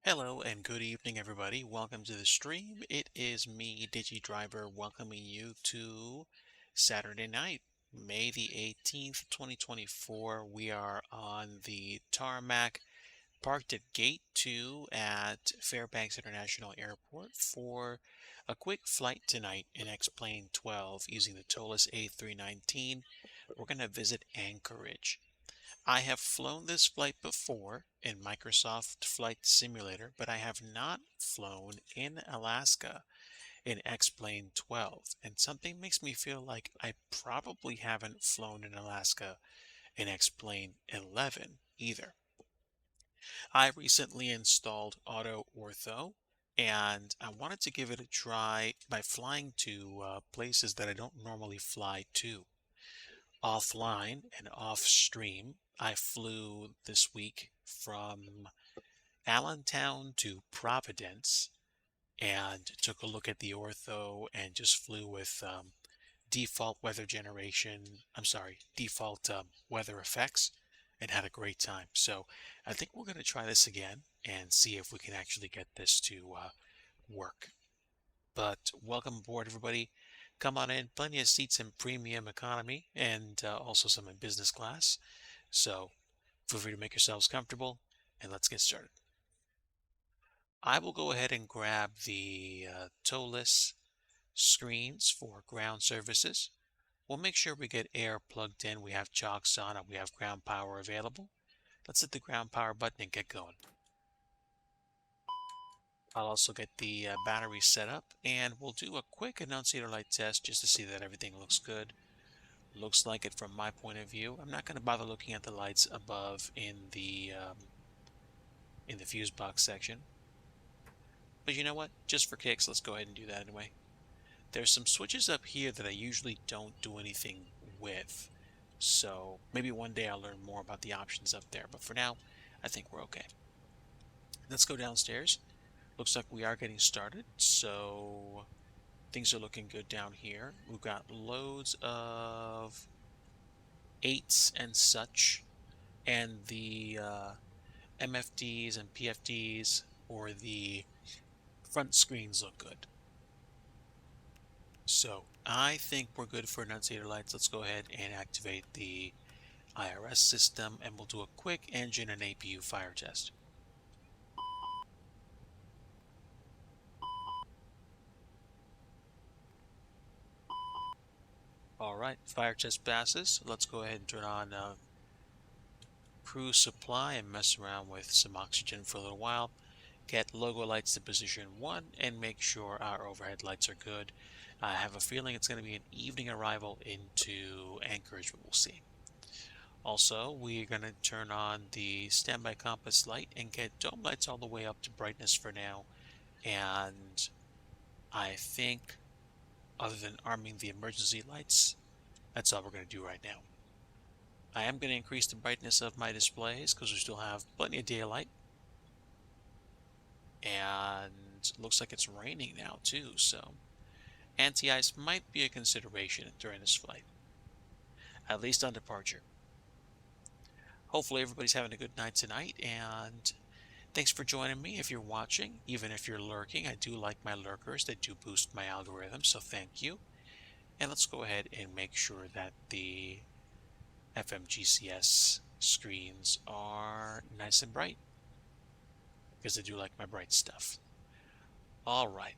Hello and good evening, everybody. Welcome to the stream. It is me, Digi Driver, welcoming you to Saturday night, May the 18th, 2024. We are on the tarmac, parked at Gate 2 at Fairbanks International Airport for a quick flight tonight in X-Plane 12 using the TOLUS A319. We're going to visit Anchorage. I have flown this flight before in Microsoft Flight Simulator, but I have not flown in Alaska in X-Plane 12. And something makes me feel like I probably haven't flown in Alaska in X-Plane 11 either. I recently installed Auto Ortho, and I wanted to give it a try by flying to places that I don't normally fly to. Offline and off stream, I flew this week from Allentown to Providence and took a look at the ortho and just flew with default weather generation. I'm sorry, default weather effects and had a great time. So I think we're going to try this again and see if we can actually get this to work. But welcome aboard, everybody. Come on in. Plenty of seats in premium economy and also some in business class. So feel free to make yourselves comfortable and let's get started. I will go ahead and grab the TOLUS screens for ground services. We'll make sure we get air plugged in. We have chocks on and we have ground power available. Let's hit the ground power button and get going. I'll also get the battery set up and we'll do a quick annunciator light test just to see that everything looks good. Looks like it from my point of view. I'm not going to bother looking at the lights above in the fuse box section. But you know what? Just for kicks, let's go ahead and do that anyway. There's some switches up here that I usually don't do anything with. So maybe one day I'll learn more about the options up there. But for now, I think we're okay. Let's go downstairs. Looks like we are getting started. So things are looking good down here. We've got loads of 8s and such. And the MFDs and PFDs or the front screens look good. So I think we're good for annunciator lights. Let's go ahead and activate the IRS system and we'll do a quick engine and APU fire test. Alright, fire test passes. Let's go ahead and turn on crew supply and mess around with some oxygen for a little while. Get logo lights to position 1 and make sure our overhead lights are good. I have a feeling it's going to be an evening arrival into Anchorage, but we'll see. Also, we're going to turn on the standby compass light and get dome lights all the way up to brightness for now. And I think, other than arming the emergency lights, that's all we're going to do right now. I am going to increase the brightness of my displays because we still have plenty of daylight. And looks like it's raining now too, so anti-ice might be a consideration during this flight, at least on departure. Hopefully everybody's having a good night tonight, and thanks for joining me if you're watching, even if you're lurking. I do like my lurkers. They do boost my algorithm, so thank you. And let's go ahead and make sure that the FMGCS screens are nice and bright, because I do like my bright stuff. All right.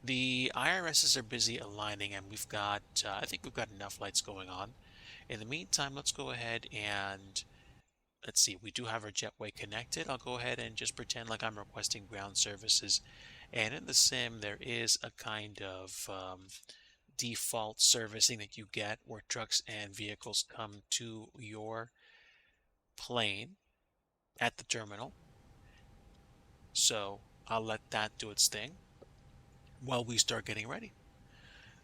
The IRSs are busy aligning, and we've got, I think we've got enough lights going on. In the meantime, let's go ahead and, let's see, we do have our jetway connected. I'll go ahead and just pretend like I'm requesting ground services. And in the sim, there is a kind of default servicing that you get where trucks and vehicles come to your plane at the terminal. So I'll let that do its thing while we start getting ready.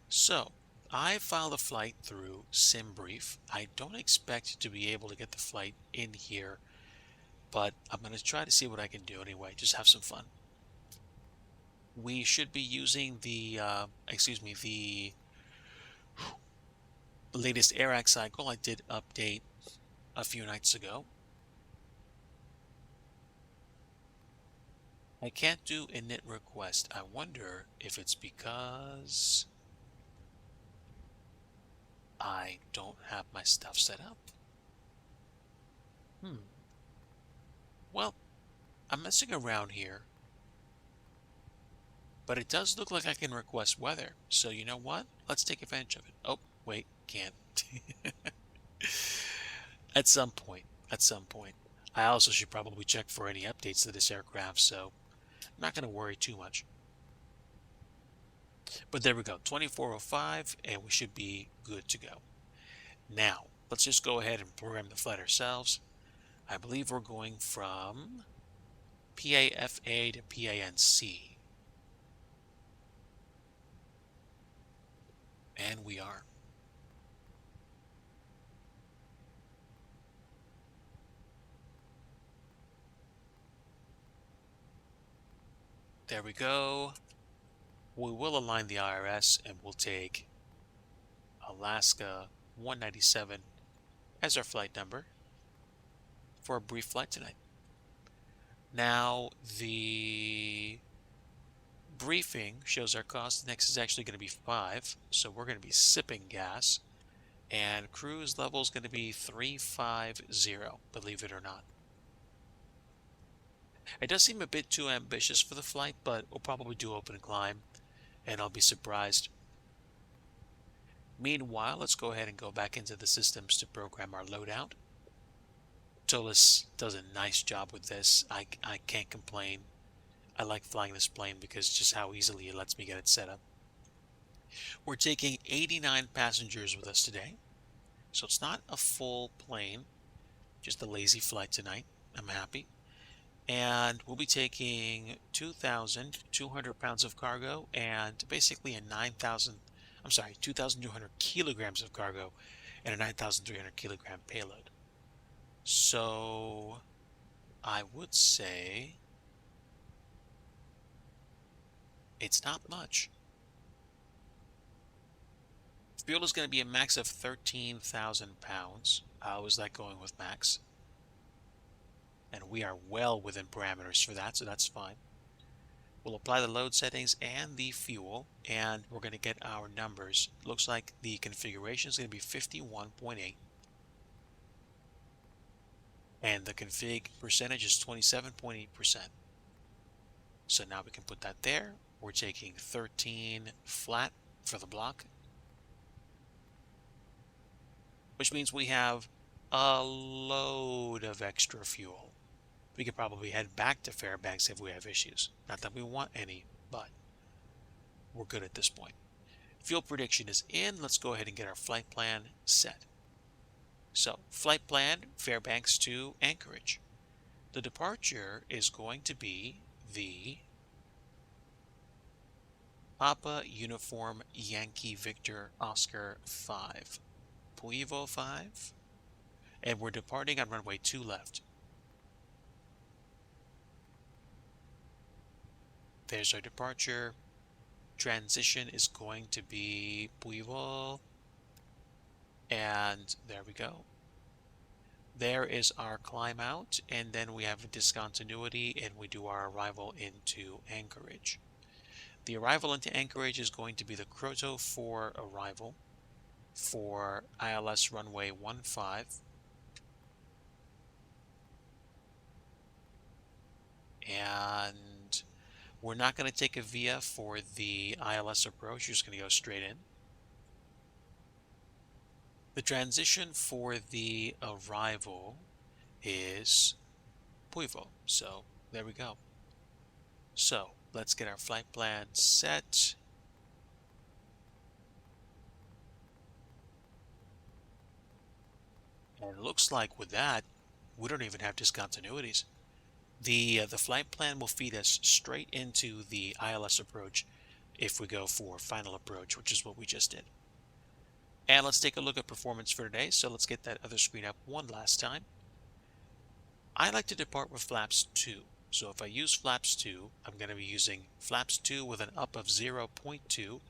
So I filed a flight through SimBrief. I don't expect to be able to get the flight in here, but I'm going to try to see what I can do anyway. Just have some fun. We should be using the, the latest AirAct cycle. I did update a few nights ago. I can't do init request. I wonder if it's because I don't have my stuff set up. Well, I'm messing around here, but it does look like I can request weather. So you know what? Let's take advantage of it. Oh, wait, can't. At some point. At some point. I also should probably check for any updates to this aircraft, so I'm not going to worry too much. But there we go, 2405, and we should be good to go. Now, let's just go ahead and program the flight ourselves. I believe we're going from PAFA to PANC. And we are. There we go. We will align the IRS and we'll take Alaska 197 as our flight number for a brief flight tonight. Now, the briefing shows our cost. Next is actually going to be 5, so we're going to be sipping gas. And cruise level is going to be 350, believe it or not. It does seem a bit too ambitious for the flight, but we'll probably do open climb, and I'll be surprised. Meanwhile, let's go ahead and go back into the systems to program our loadout. Tolis does a nice job with this. I can't complain. I like flying this plane because just how easily it lets me get it set up. We're taking 89 passengers with us today, so it's not a full plane, just a lazy flight tonight. I'm happy. And we'll be taking 2,200 pounds of cargo and basically a 2,200 kilograms of cargo and a 9,300 kilogram payload. So I would say it's not much. Fuel is going to be a max of 13,000 pounds. How is that going with max? And we are well within parameters for that, so that's fine. We'll apply the load settings and the fuel, and we're going to get our numbers. Looks like the configuration is going to be 51.8. And the config percentage is 27.8%. So now we can put that there. We're taking 13 flat for the block, which means we have a load of extra fuel. We could probably head back to Fairbanks if we have issues. Not that we want any, but we're good at this point. Fuel prediction is in. Let's go ahead and get our flight plan set. So, flight plan, Fairbanks to Anchorage. The departure is going to be the Papa Uniform Yankee Victor Oscar 5. Puivo 5. And we're departing on runway 2 left. There's our departure. Transition is going to be Puivo. And there we go. There is our climb out, and then we have a discontinuity, and we do our arrival into Anchorage. The arrival into Anchorage is going to be the Croto 4 arrival for ILS runway 15. And we're not going to take a VIA for the ILS approach. You're just going to go straight in. The transition for the arrival is Puivo. So there we go. So let's get our flight plan set. And it looks like with that, we don't even have discontinuities. The flight plan will feed us straight into the ILS approach if we go for final approach, which is what we just did. And let's take a look at performance for today. So let's get that other screen up one last time. I like to depart with flaps 2. So if I use flaps 2, I'm going to be using flaps 2 with an up of 0.2.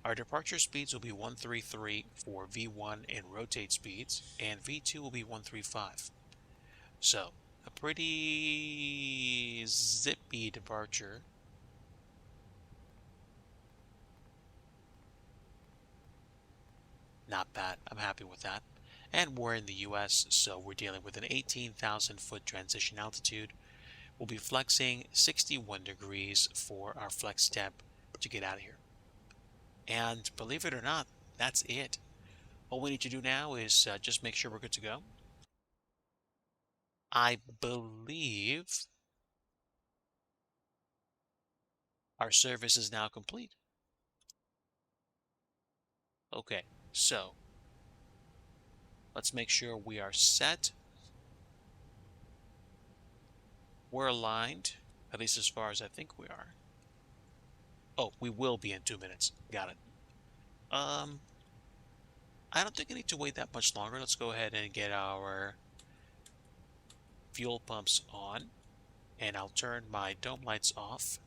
Our departure speeds will be 133 for V1 and rotate speeds, and V2 will be 135. So a pretty zippy departure. Not bad. I'm happy with that. And we're in the US, so we're dealing with an 18,000 foot transition altitude. We'll be flexing 61 degrees for our flex step to get out of here. And believe it or not, that's it. All we need to do now is just make sure we're good to go. I believe our service is now complete. Okay, so let's make sure we are set. We're aligned, at least as far as I think we are. Oh, we will be in 2 minutes. Got it. I don't think I need to wait that much longer. Let's go ahead and get our fuel pumps on, and I'll turn my dome lights off.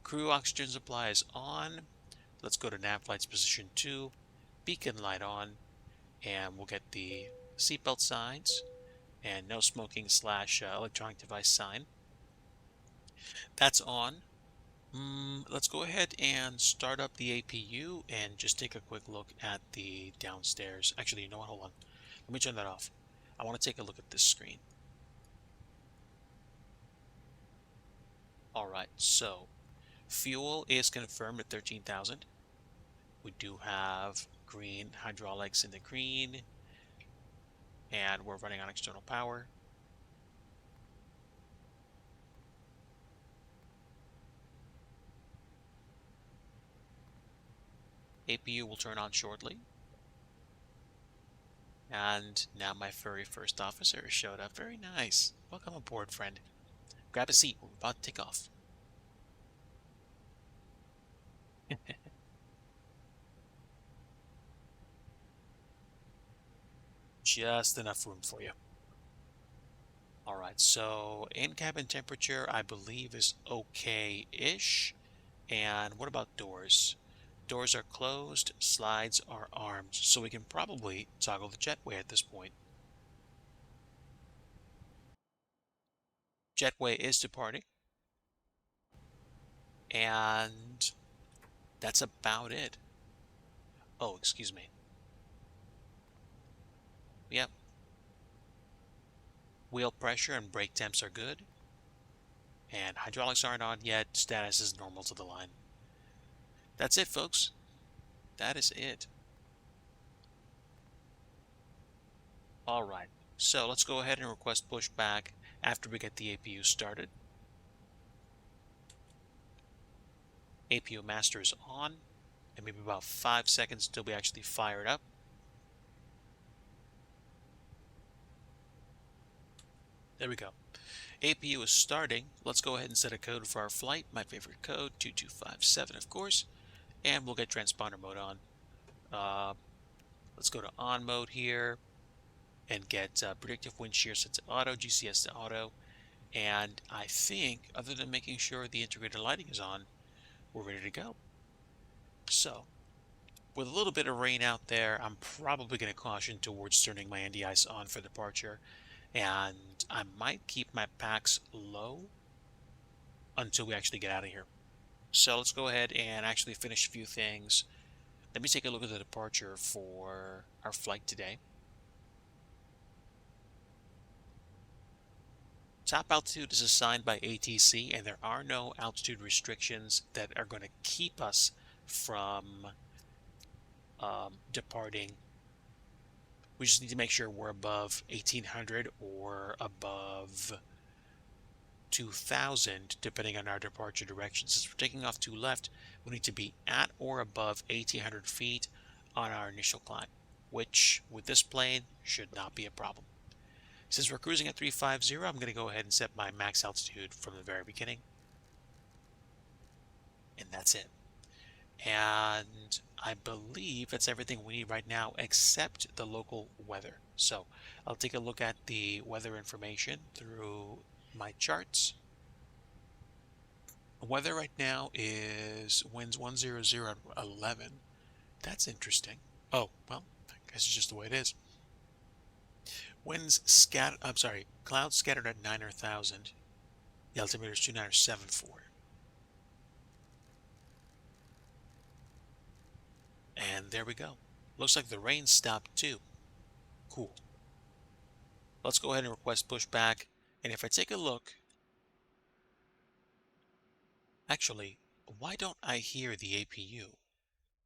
Crew oxygen supply is on. Let's go to nav lights position 2, beacon light on, and we'll get the seatbelt signs and no smoking slash electronic device sign. That's on. Let's go ahead and start up the APU and just take a quick look at the downstairs. Actually, you know what? Hold on. Let me turn that off. I want to take a look at this screen. All right, so fuel is confirmed at 13,000. We do have green hydraulics in the green, and we're running on external power. APU will turn on shortly. And now my furry first officer showed up. Very nice. Welcome aboard, friend. Grab a seat. We're about to take off. Just enough room for you. All right, so in-cabin temperature, I believe, is okay-ish. And what about doors? Doors are closed, slides are armed, so we can probably toggle the jetway at this point. Jetway is departing, and that's about it. Oh, excuse me. Yep. Wheel pressure and brake temps are good. And hydraulics aren't on yet. Status is normal to the line. That's it, folks. That is it. All right. So let's go ahead and request pushback after we get the APU started. APU master is on. And maybe about 5 seconds until we actually fire it up. There we go. APU is starting. Let's go ahead and set a code for our flight. My favorite code, 2257, of course. And we'll get transponder mode on. Let's go to on mode here and get predictive wind shear set to auto, GCS to auto. And I think, other than making sure the integrated lighting is on, we're ready to go. So, with a little bit of rain out there, I'm probably going to caution towards turning my NDIs on for departure. And I might keep my packs low until we actually get out of here. So let's go ahead and actually finish a few things. Let me take a look at the departure for our flight today. Top altitude is assigned by ATC, and there are no altitude restrictions that are going to keep us from departing. We just need to make sure we're above 1800 or above 2000, depending on our departure direction. Since we're taking off to left, we need to be at or above 1800 feet on our initial climb, which with this plane should not be a problem. Since we're cruising at 350, I'm going to go ahead and set my max altitude from the very beginning. And that's it. And I believe that's everything we need right now except the local weather. So I'll take a look at the weather information through my charts. Weather right now is winds 100 at 11. That's interesting. Oh, well, I guess it's just the way it is. Clouds scattered at 9,000. The altimeter is 2974. And there we go. Looks like the rain stopped too. Cool. Let's go ahead and request pushback. And if I take a look, actually, why don't I hear the APU?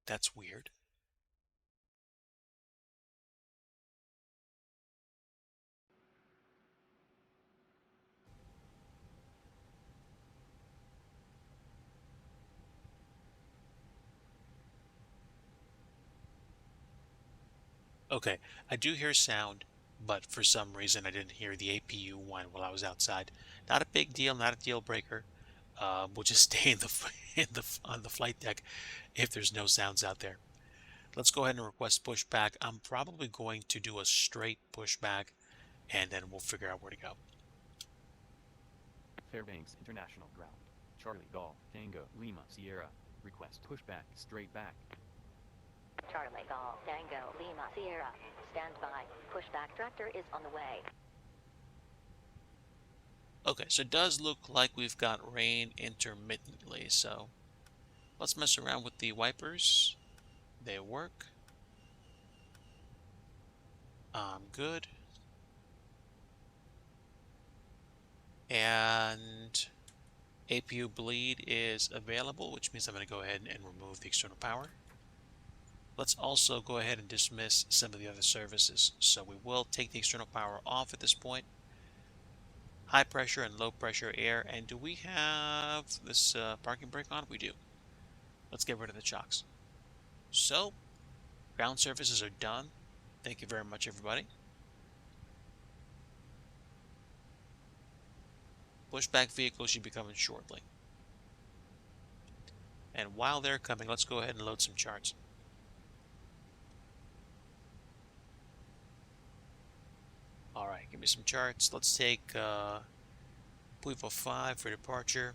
That's weird. Okay, I do hear sound, but for some reason I didn't hear the APU whine while I was outside. Not a big deal, not a deal breaker. We'll just stay in on the flight deck if there's no sounds out there. Let's go ahead and request pushback. I'm probably going to do a straight pushback, and then we'll figure out where to go. Fairbanks International Ground. Charlie Golf Tango Lima Sierra. Request pushback straight back. Charlie Golf Tango Lima Sierra. Stand by. Pushback tractor is on the way. Okay, so it does look like we've got rain intermittently, so let's mess around with the wipers. They work. Good. And APU bleed is available, which means I'm going to go ahead and remove the external power. Let's also go ahead and dismiss some of the other services. So we will take the external power off at this point. High pressure and low pressure air. And do we have this parking brake on? We do. Let's get rid of the chocks. So, ground surfaces are done. Thank you very much, everybody. Pushback vehicles should be coming shortly. And while they're coming, let's go ahead and load some charts. Alright, give me some charts. Let's take Puivo 5 for departure.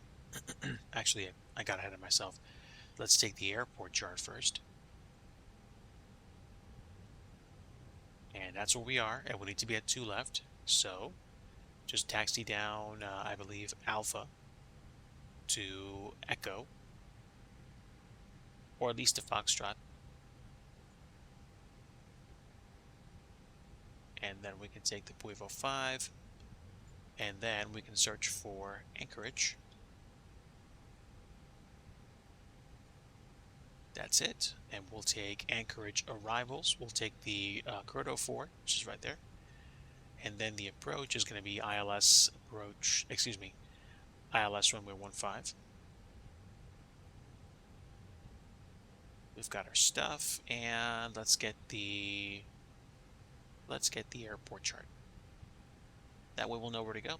Actually, I got ahead of myself. Let's take the airport chart first. And that's where we are, and we need to be at 2 left. So, just taxi down, I believe, Alpha to Echo, or at least to Foxtrot. And then we can take the Puivo 5, and then we can search for Anchorage. That's it, and we'll take Anchorage arrivals. We'll take the Curdo 4, which is right there. And then the approach is going to be ILS approach, ILS runway 15. We've got our stuff, and let's get the airport chart. That way we'll know where to go.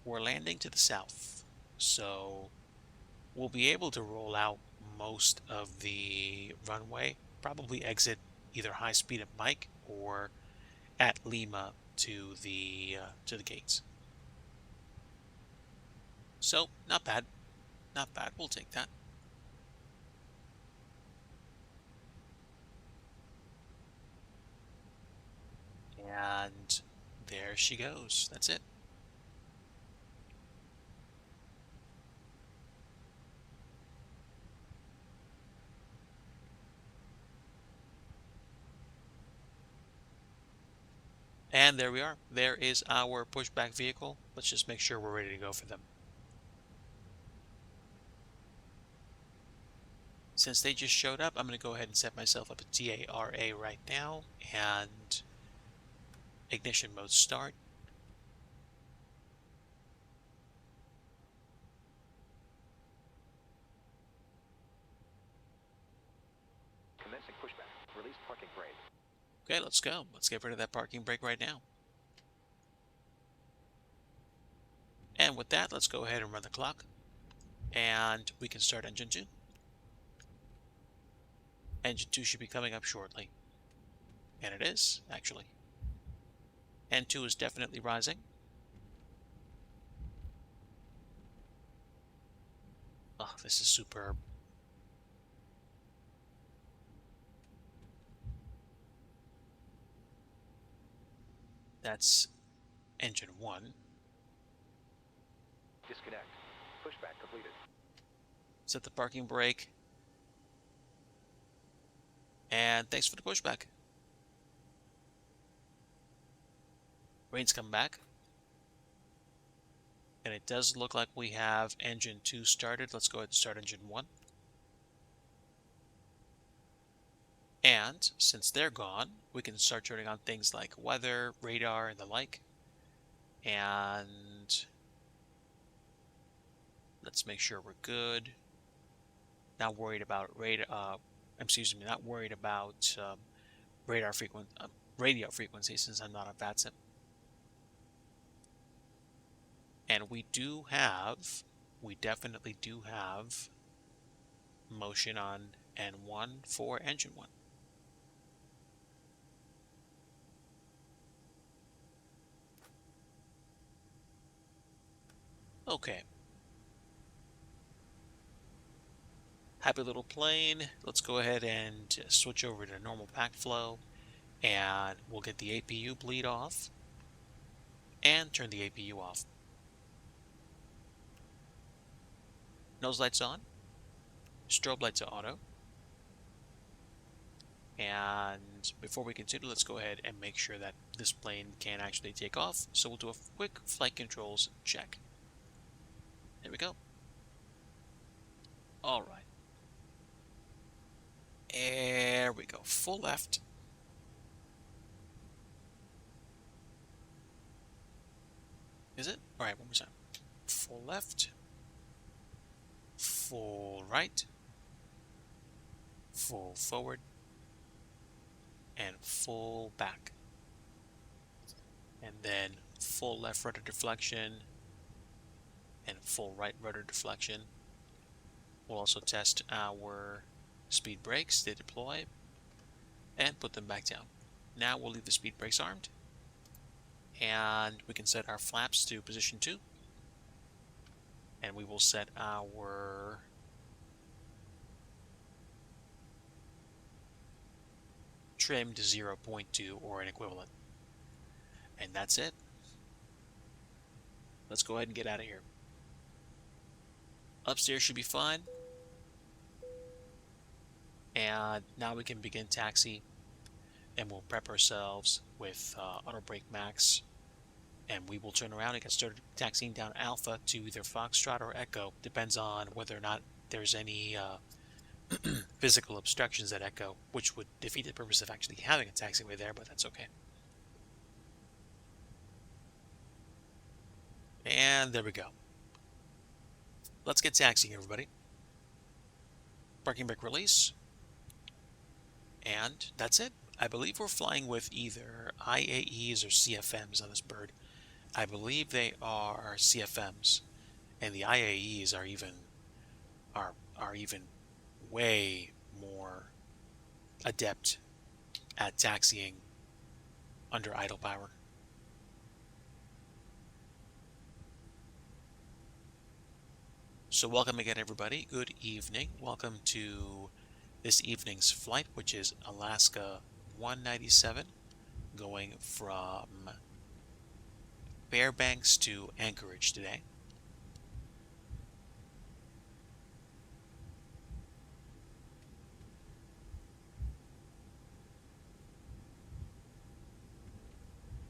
We're landing to the south, so we'll be able to roll out most of the runway, probably exit either high speed at Mike or at Lima to the gates. So not bad, not bad. We'll take that. And there she goes. That's it. And there we are. There is our pushback vehicle. Let's just make sure we're ready to go for them. Since they just showed up, I'm going to go ahead and set myself up a TARA right now, and ignition mode start. Commencing pushback. Release parking brake. Okay, let's go. Let's get rid of that parking brake right now. And with that, let's go ahead and run the clock. And we can start engine 2. Engine 2 should be coming up shortly. And it is, actually. N2 is definitely rising. Oh, this is superb. That's engine 1. Disconnect. Pushback completed. Set the parking brake. And thanks for the pushback. Rain's come back. And it does look like we have engine 2 started. Let's go ahead and start engine 1. And since they're gone, we can start turning on things like weather, radar, and the like. And let's make sure we're good. Not worried about radar. Not worried about radio frequency since I'm not a VATSIM. And we definitely do have motion on N1 for engine 1. Okay. Happy little plane. Let's go ahead and switch over to normal pack flow, and we'll get the APU bleed off and turn the APU off. Nose lights on. Strobe lights are auto. And before we continue, let's go ahead and make sure that this plane can actually take off. So we'll do a quick flight controls check. There we go. All right. There we go. Full left. Is it? All right, one more time. Full left. Full right. Full forward. And full back. And then full left rudder deflection. And full right rudder deflection. We'll also test our speed brakes. They deploy. And put them back down. Now we'll leave the speed brakes armed. And we can set our flaps to position 2. And we will set our trim to 0.2 or an equivalent. And that's it. Let's go ahead and get out of here. Upstairs should be fine. And now we can begin taxi. And we'll prep ourselves with Auto Brake Max. And we will turn around and get started taxiing down Alpha to either Foxtrot or Echo. Depends on whether or not there's any physical obstructions at Echo, which would defeat the purpose of actually having a taxiway there, but that's okay. And there we go. Let's get taxiing, everybody. Parking brake release. And that's it. I believe we're flying with either IAEs or CFMs on this bird. I believe they are CFMs, and the IAEs are even way more adept at taxiing under idle power. So welcome again, everybody. Good evening. Welcome to this evening's flight, which is Alaska 197, going from Fairbanks to Anchorage today.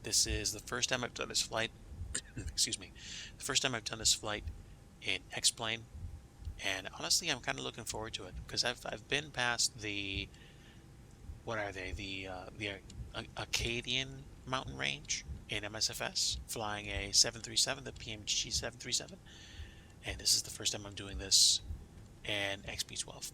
This is the first time I've done this flight. Excuse me. The first time I've done this flight in X-Plane, and honestly, I'm kind of looking forward to it because I've been past the Acadian mountain range in MSFS, flying a 737, the PMG 737, and this is the first time I'm doing this in XP12.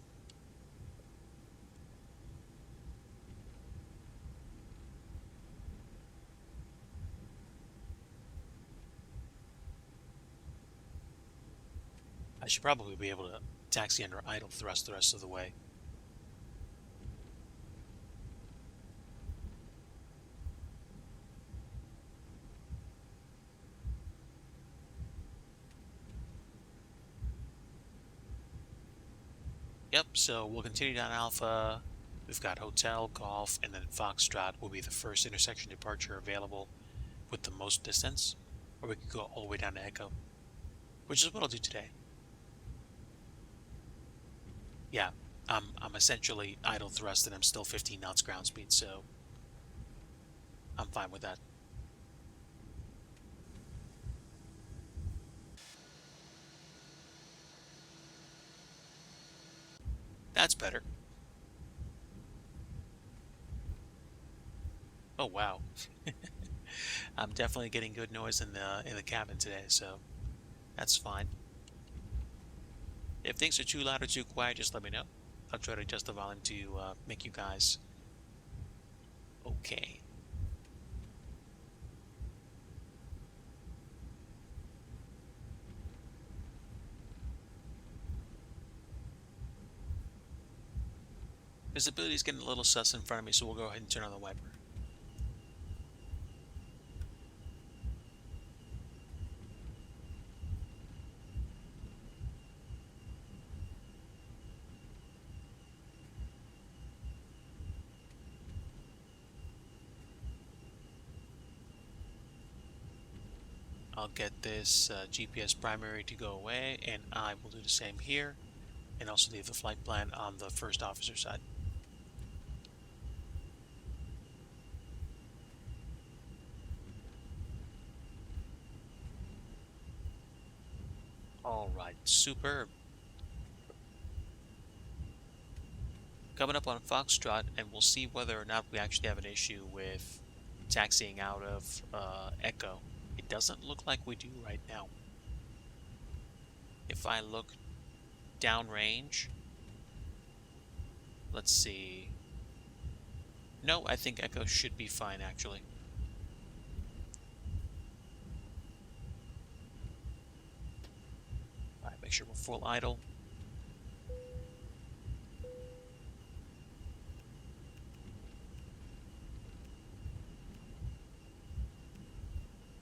I should probably be able to taxi under idle thrust the rest of the way. Yep, so we'll continue down Alpha. We've got Hotel, Golf, and then Foxtrot will be the first intersection departure available. with the most distance, or we could go all the way down to Echo, which is what I'll do today. Yeah, I'm essentially idle thrust and I'm still 15 knots ground speed, so I'm fine with that. That's better. Oh wow. I'm definitely getting good noise in the cabin today, so that's fine. If things are too loud or too quiet, just let me know. I'll try to adjust the volume to make you guys okay. Visibility is getting a little sus in front of me, so we'll go ahead and turn on the wiper. I'll get this GPS primary to go away, and I will do the same here, and also leave the flight plan on the first officer side. All right, superb. Coming up on Foxtrot, and we'll see whether or not we actually have an issue with taxiing out of Echo. It doesn't look like we do right now. If I look downrange, let's see. No, I think Echo should be fine actually. All right, make sure we're full idle.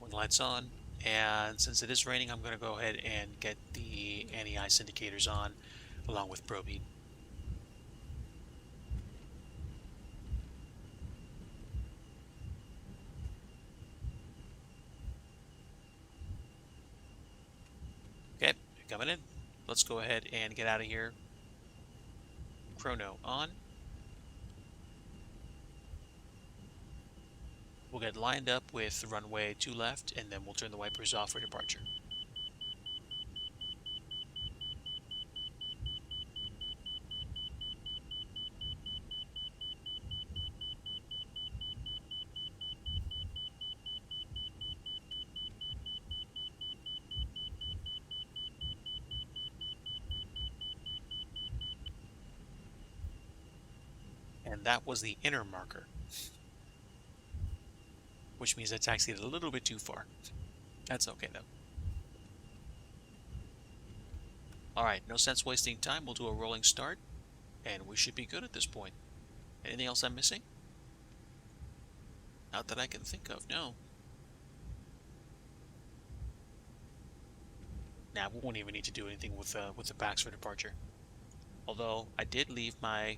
Wing lights on. And since it is raining, I'm going to go ahead and get the anti-ice indicators on along with probe heat. Okay, coming in. Let's go ahead and get out of here. Chrono on. We'll get lined up with runway 2 left, and then we'll turn the wipers off for departure. And that was the inner marker, which means I taxied a little bit too far. That's okay though. Alright, no sense wasting time. We'll do a rolling start, and we should be good at this point. Anything else I'm missing? Not that I can think of, no. Now, we won't even need to do anything with the packs for departure. Although, I did leave my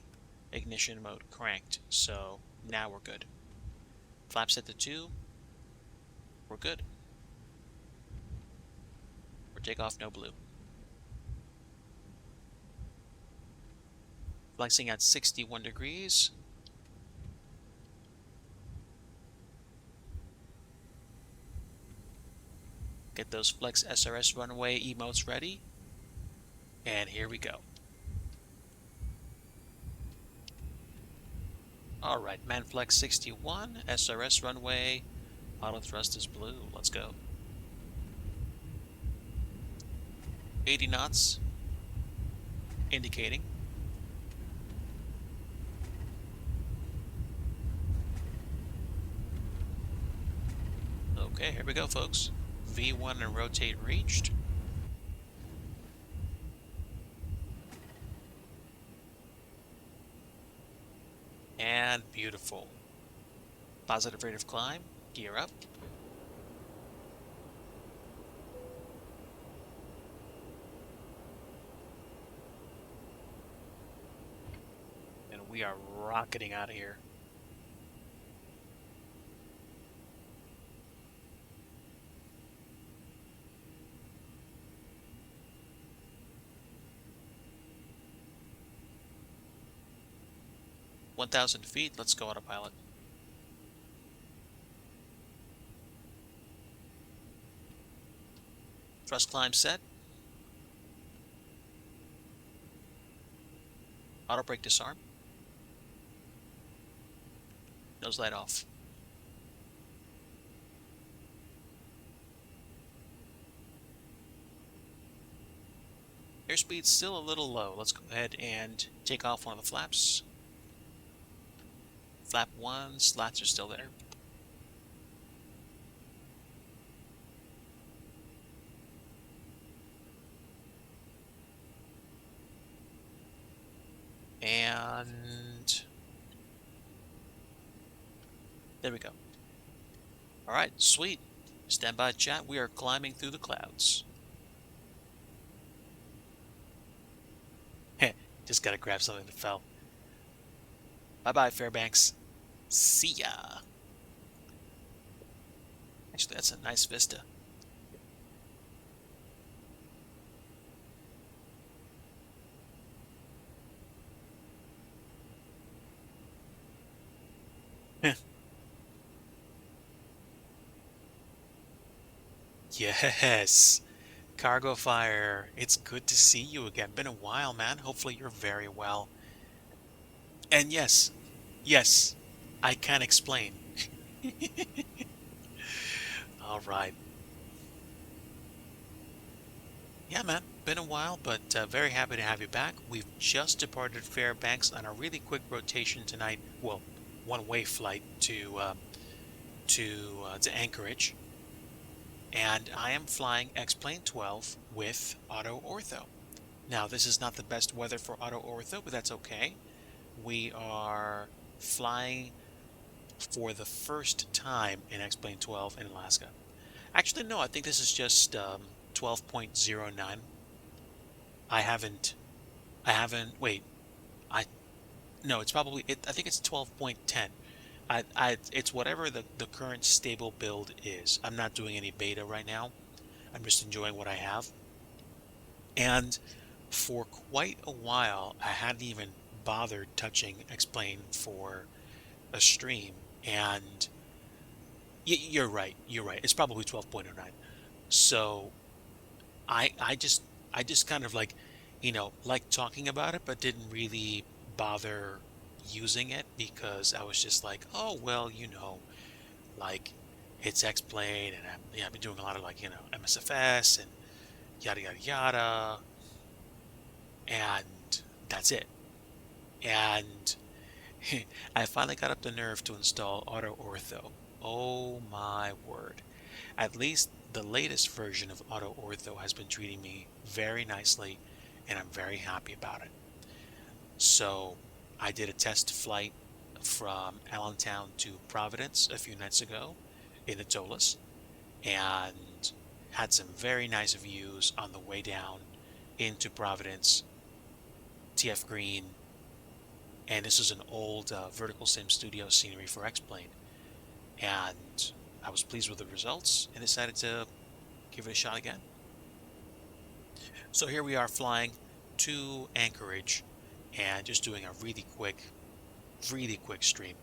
ignition mode cranked, so now we're good. Flap set to 2. We're good. For takeoff, no blue. Flexing at 61 degrees. Get those Flex SRS runway emotes ready. And here we go. Alright, Manflex 61, SRS runway, auto thrust is blue. Let's go. 80 knots, indicating. Okay, here we go, folks. V1 and rotate reached. And beautiful. Positive rate of climb, gear up. And we are rocketing out of here. 1,000 feet. Let's go autopilot. Thrust climb set. Auto brake disarm. Nose light off. Airspeed's still a little low. Let's go ahead and take off one of the flaps. Flap 1, slats are still there. And there we go. All right, sweet. Stand by, chat. We are climbing through the clouds. Heh, just gotta grab something that fell. Bye-bye, Fairbanks. See ya. Actually, that's a nice vista. Yes. Cargo Fire, it's good to see you again. Been a while, man. Hopefully you're very well. And yes, yes, I can explain. All right. Yeah, man. Been a while, but very happy to have you back. We've just departed Fairbanks on a really quick rotation tonight. Well, one-way flight to Anchorage, and I am flying X-Plane 12 with auto ortho. Now, this is not the best weather for auto ortho, but that's okay. We are flying for the first time in X-Plane 12 in Alaska. Actually, no, I think this is just 12.09. Wait, I, no, it's probably, I think it's 12.10. It's whatever the current stable build is. I'm not doing any beta right now. I'm just enjoying what I have. And for quite a while, I hadn't even bothered touching Explain for a stream. And you're right. You're right. It's probably 12.09. So I just kind of like, like talking about it, but didn't really bother using it because I was just like, oh well, like it's X-Plane, and I've been doing a lot of like MSFS and yada yada yada, and that's it. And I finally got up the nerve to install Auto Ortho. Oh my word! At least the latest version of Auto Ortho has been treating me very nicely, and I'm very happy about it. So I did a test flight from Allentown to Providence a few nights ago in the Tolas, and had some very nice views on the way down into Providence, TF Green, and this is an old Vertical Sim Studio scenery for X-Plane, and I was pleased with the results and decided to give it a shot again. So here we are flying to Anchorage and just doing a really quick stream.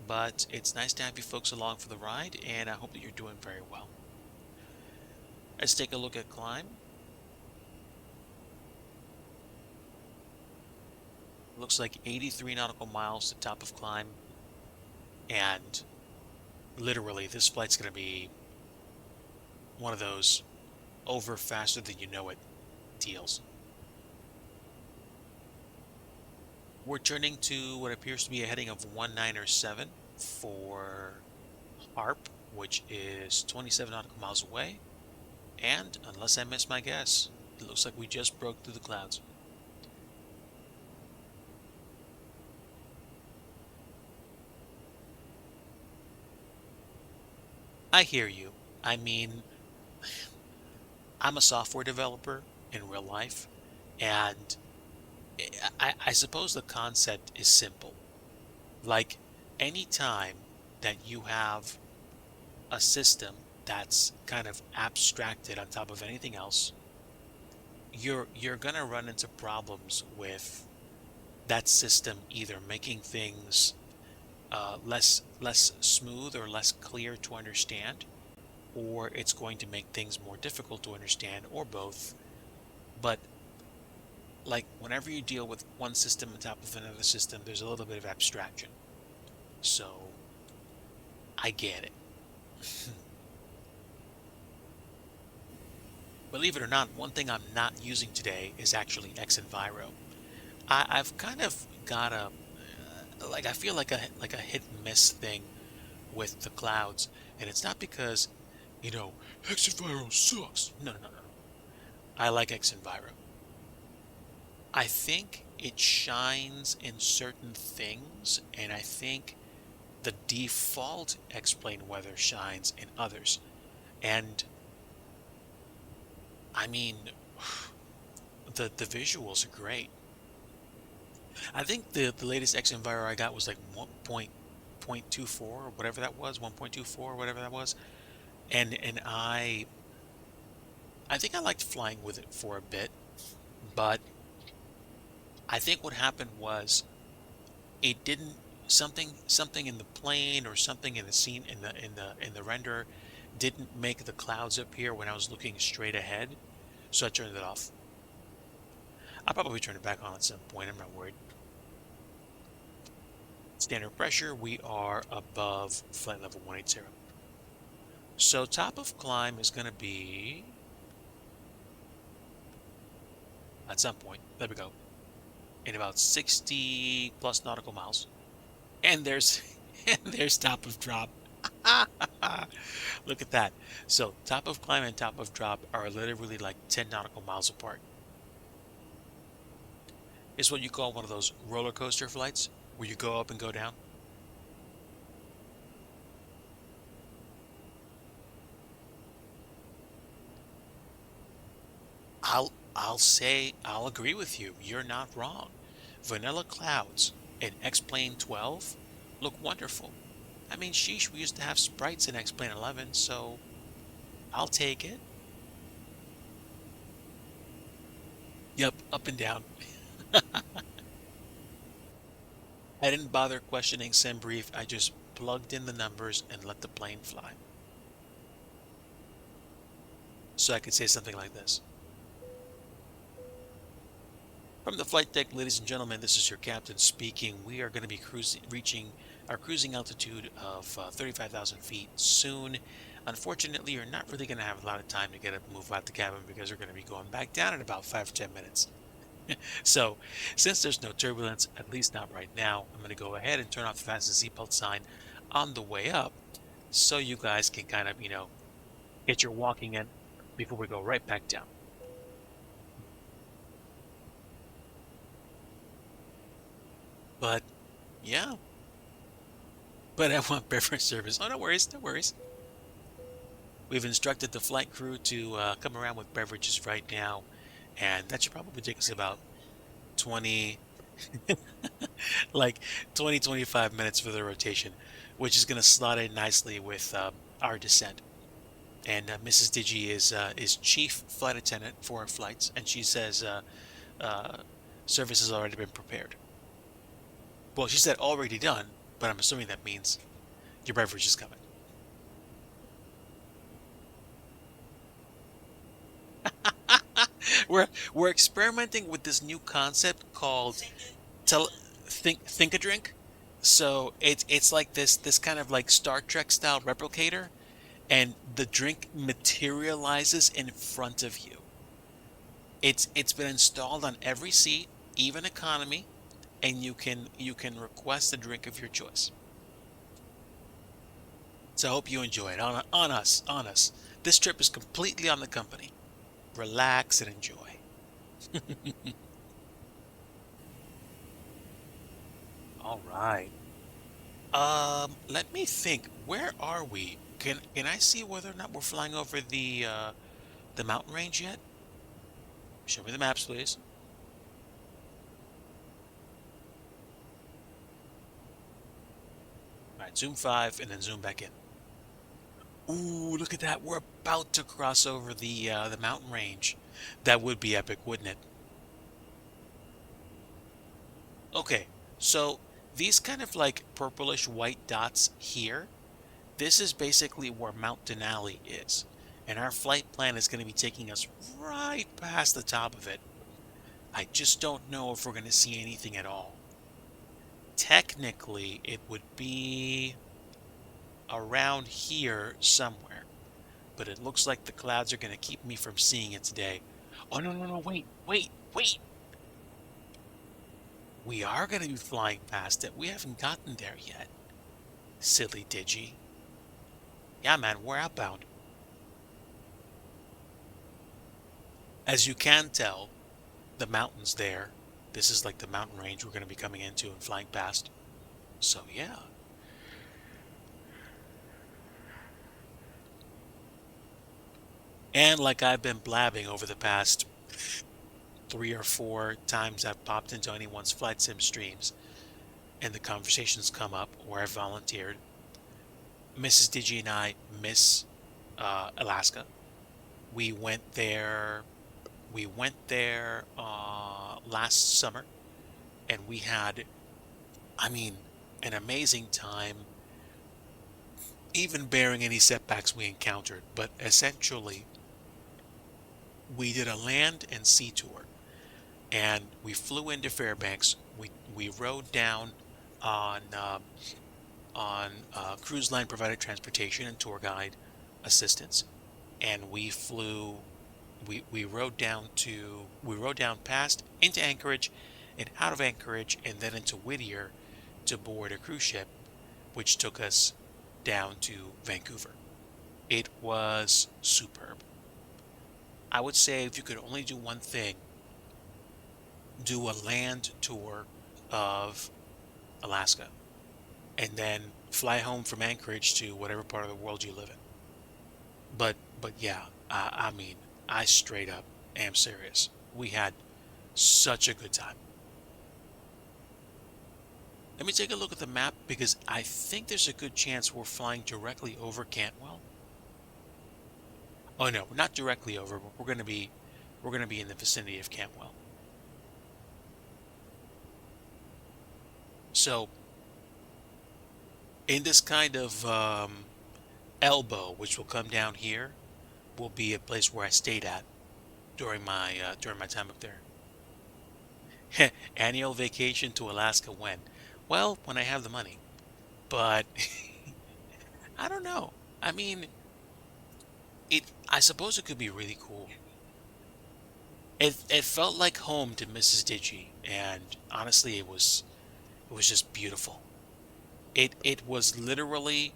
But it's nice to have you folks along for the ride, and I hope that you're doing very well. Let's take a look at climb. Looks like 83 nautical miles to top of climb, and literally this flight's going to be one of those over faster than you know it deals. We're turning to what appears to be a heading of 1907 for HARP, which is 27 nautical miles away. And, unless I miss my guess, it looks like we just broke through the clouds. I hear you. I mean, I'm a software developer in real life, and I suppose the concept is simple. Like, any time that you have a system that's kind of abstracted on top of anything else, you're gonna run into problems with that system either making things less smooth or less clear to understand, or it's going to make things more difficult to understand, or both. But like whenever you deal with one system on top of another system, there's a little bit of abstraction. So I get it. Believe it or not, one thing I'm not using today is actually Xenviro. I've kind of got a like I feel like a hit and miss thing with the clouds, and it's not because Xenviro sucks. No, no, no, no, no. I like Xenviro. I think it shines in certain things, and I think the default explain weather shines in others. And I mean, the visuals are great. I think the latest X Enviro I got was like 1.24 or whatever that was, 1.24 or whatever that was. And I think I liked flying with it for a bit, but I think what happened was it didn't something in the plane or something in the scene in the render didn't make the clouds appear when I was looking straight ahead, so I turned it off. I'll probably turn it back on at some point. I'm not worried. Standard pressure, we are above flight level 180. So top of climb is going to be at some point. There we go. In about 60 plus nautical miles. And there's and there's top of drop. Look at that. So top of climb and top of drop are literally like 10 nautical miles apart. It's what you call one of those roller coaster flights where you go up and go down. I'll agree with you. You're not wrong. Vanilla clouds in X-Plane 12 look wonderful. I mean, sheesh, we used to have sprites in X-Plane 11, so I'll take it. Yep, up and down. I didn't bother questioning SimBrief. I just plugged in the numbers and let the plane fly. So I could say something like this. From the flight deck, ladies and gentlemen, this is your captain speaking. We are going to be reaching our cruising altitude of 35,000 feet soon. Unfortunately, you're not really going to have a lot of time to get up and move out the cabin because we're going to be going back down in about 5 or 10 minutes. So, since there's no turbulence, at least not right now, I'm going to go ahead and turn off the fasten seatbelt sign on the way up so you guys can kind of, get your walking in before we go right back down. But, yeah. But I want beverage service. Oh, no worries, no worries. We've instructed the flight crew to come around with beverages right now, and that should probably take us about 20, like 20, 25 minutes for the rotation, which is going to slot in nicely with our descent. And Mrs. Digi is chief flight attendant for our flights, and she says uh, service has already been prepared. Well, she said already done, but I'm assuming that means your beverage is coming. We're experimenting with this new concept called tele think a drink. So it's like this kind of like Star Trek style replicator, and the drink materializes in front of you. It's been installed on every seat, even economy, and you can request a drink of your choice. So I hope you enjoy it on us, on us. This trip is completely on the company. Relax and enjoy. All right. Let me think. Where are we? Can I see whether or not we're flying over the mountain range yet? Show me the maps, please. All right, zoom 5 and then zoom back in. Ooh, look at that. We're about to cross over the mountain range. That would be epic, wouldn't it? Okay, so these kind of like purplish white dots here, this is basically where Mount Denali is. And our flight plan is going to be taking us right past the top of it. I just don't know if we're going to see anything at all. Technically, it would be around here somewhere, but it looks like the clouds are going to keep me from seeing it today. Oh, no, no, no, wait, wait, wait. We are going to be flying past it. We haven't gotten there yet. Silly Digi. Yeah, man, we're outbound. As you can tell, the mountain's there. This is like the mountain range we're going to be coming into and flying past. So, yeah. And like I've been blabbing over the past 3 or 4 times I've popped into anyone's flight sim streams and the conversations come up where I volunteered. Mrs. Digi and I miss Alaska. We went there. We went there last summer, and we had, I mean, an amazing time, even bearing any setbacks we encountered. But essentially, we did a land and sea tour, and we flew into Fairbanks. We rode down on cruise line provided transportation and tour guide assistance, and we rode down past into Anchorage and out of Anchorage and then into Whittier to board a cruise ship, which took us down to Vancouver. It was superb. I would say if you could only do one thing, do a land tour of Alaska and then fly home from Anchorage to whatever part of the world you live in. But yeah, I mean, I straight up am serious. We had such a good time. Let me take a look at the map because I think there's a good chance we're flying directly over Cantwell. Oh no, not directly over, but we're gonna be in the vicinity of Cantwell. So in this kind of elbow, which will come down here, will be a place where I stayed at during my time up there. Annual vacation to Alaska when? Well, when I have the money. But I don't know. I mean, I suppose it could be really cool. It felt like home to Mrs. Digi, and honestly, it was just beautiful. It was literally,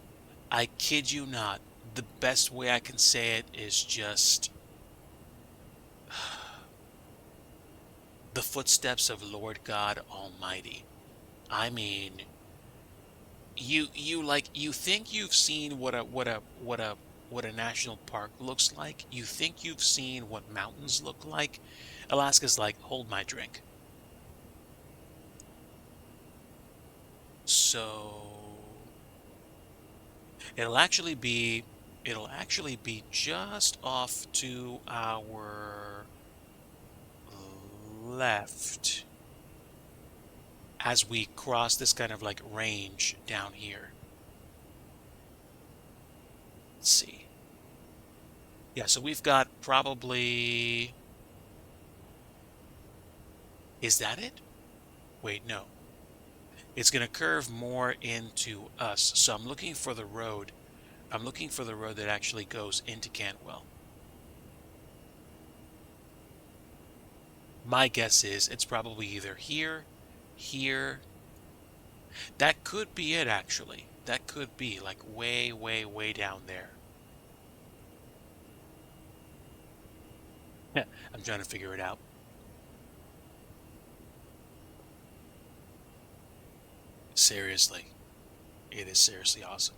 I kid you not, the best way I can say it is just the footsteps of Lord God Almighty. I mean, you think you've seen what a national park looks like. You think you've seen what mountains look like. Alaska's like, hold my drink. So it'll actually be it'll actually be just off to our left as we cross this kind of like range down here. Let's see. Yeah, so we've got probably, is that it? Wait, no. It's going to curve more into us. So I'm looking for the road. I'm looking for the road that actually goes into Cantwell. My guess is it's probably either here, here. That could be it, actually. That could be like way, way, way down there. I'm trying to figure it out. Seriously. It is seriously awesome.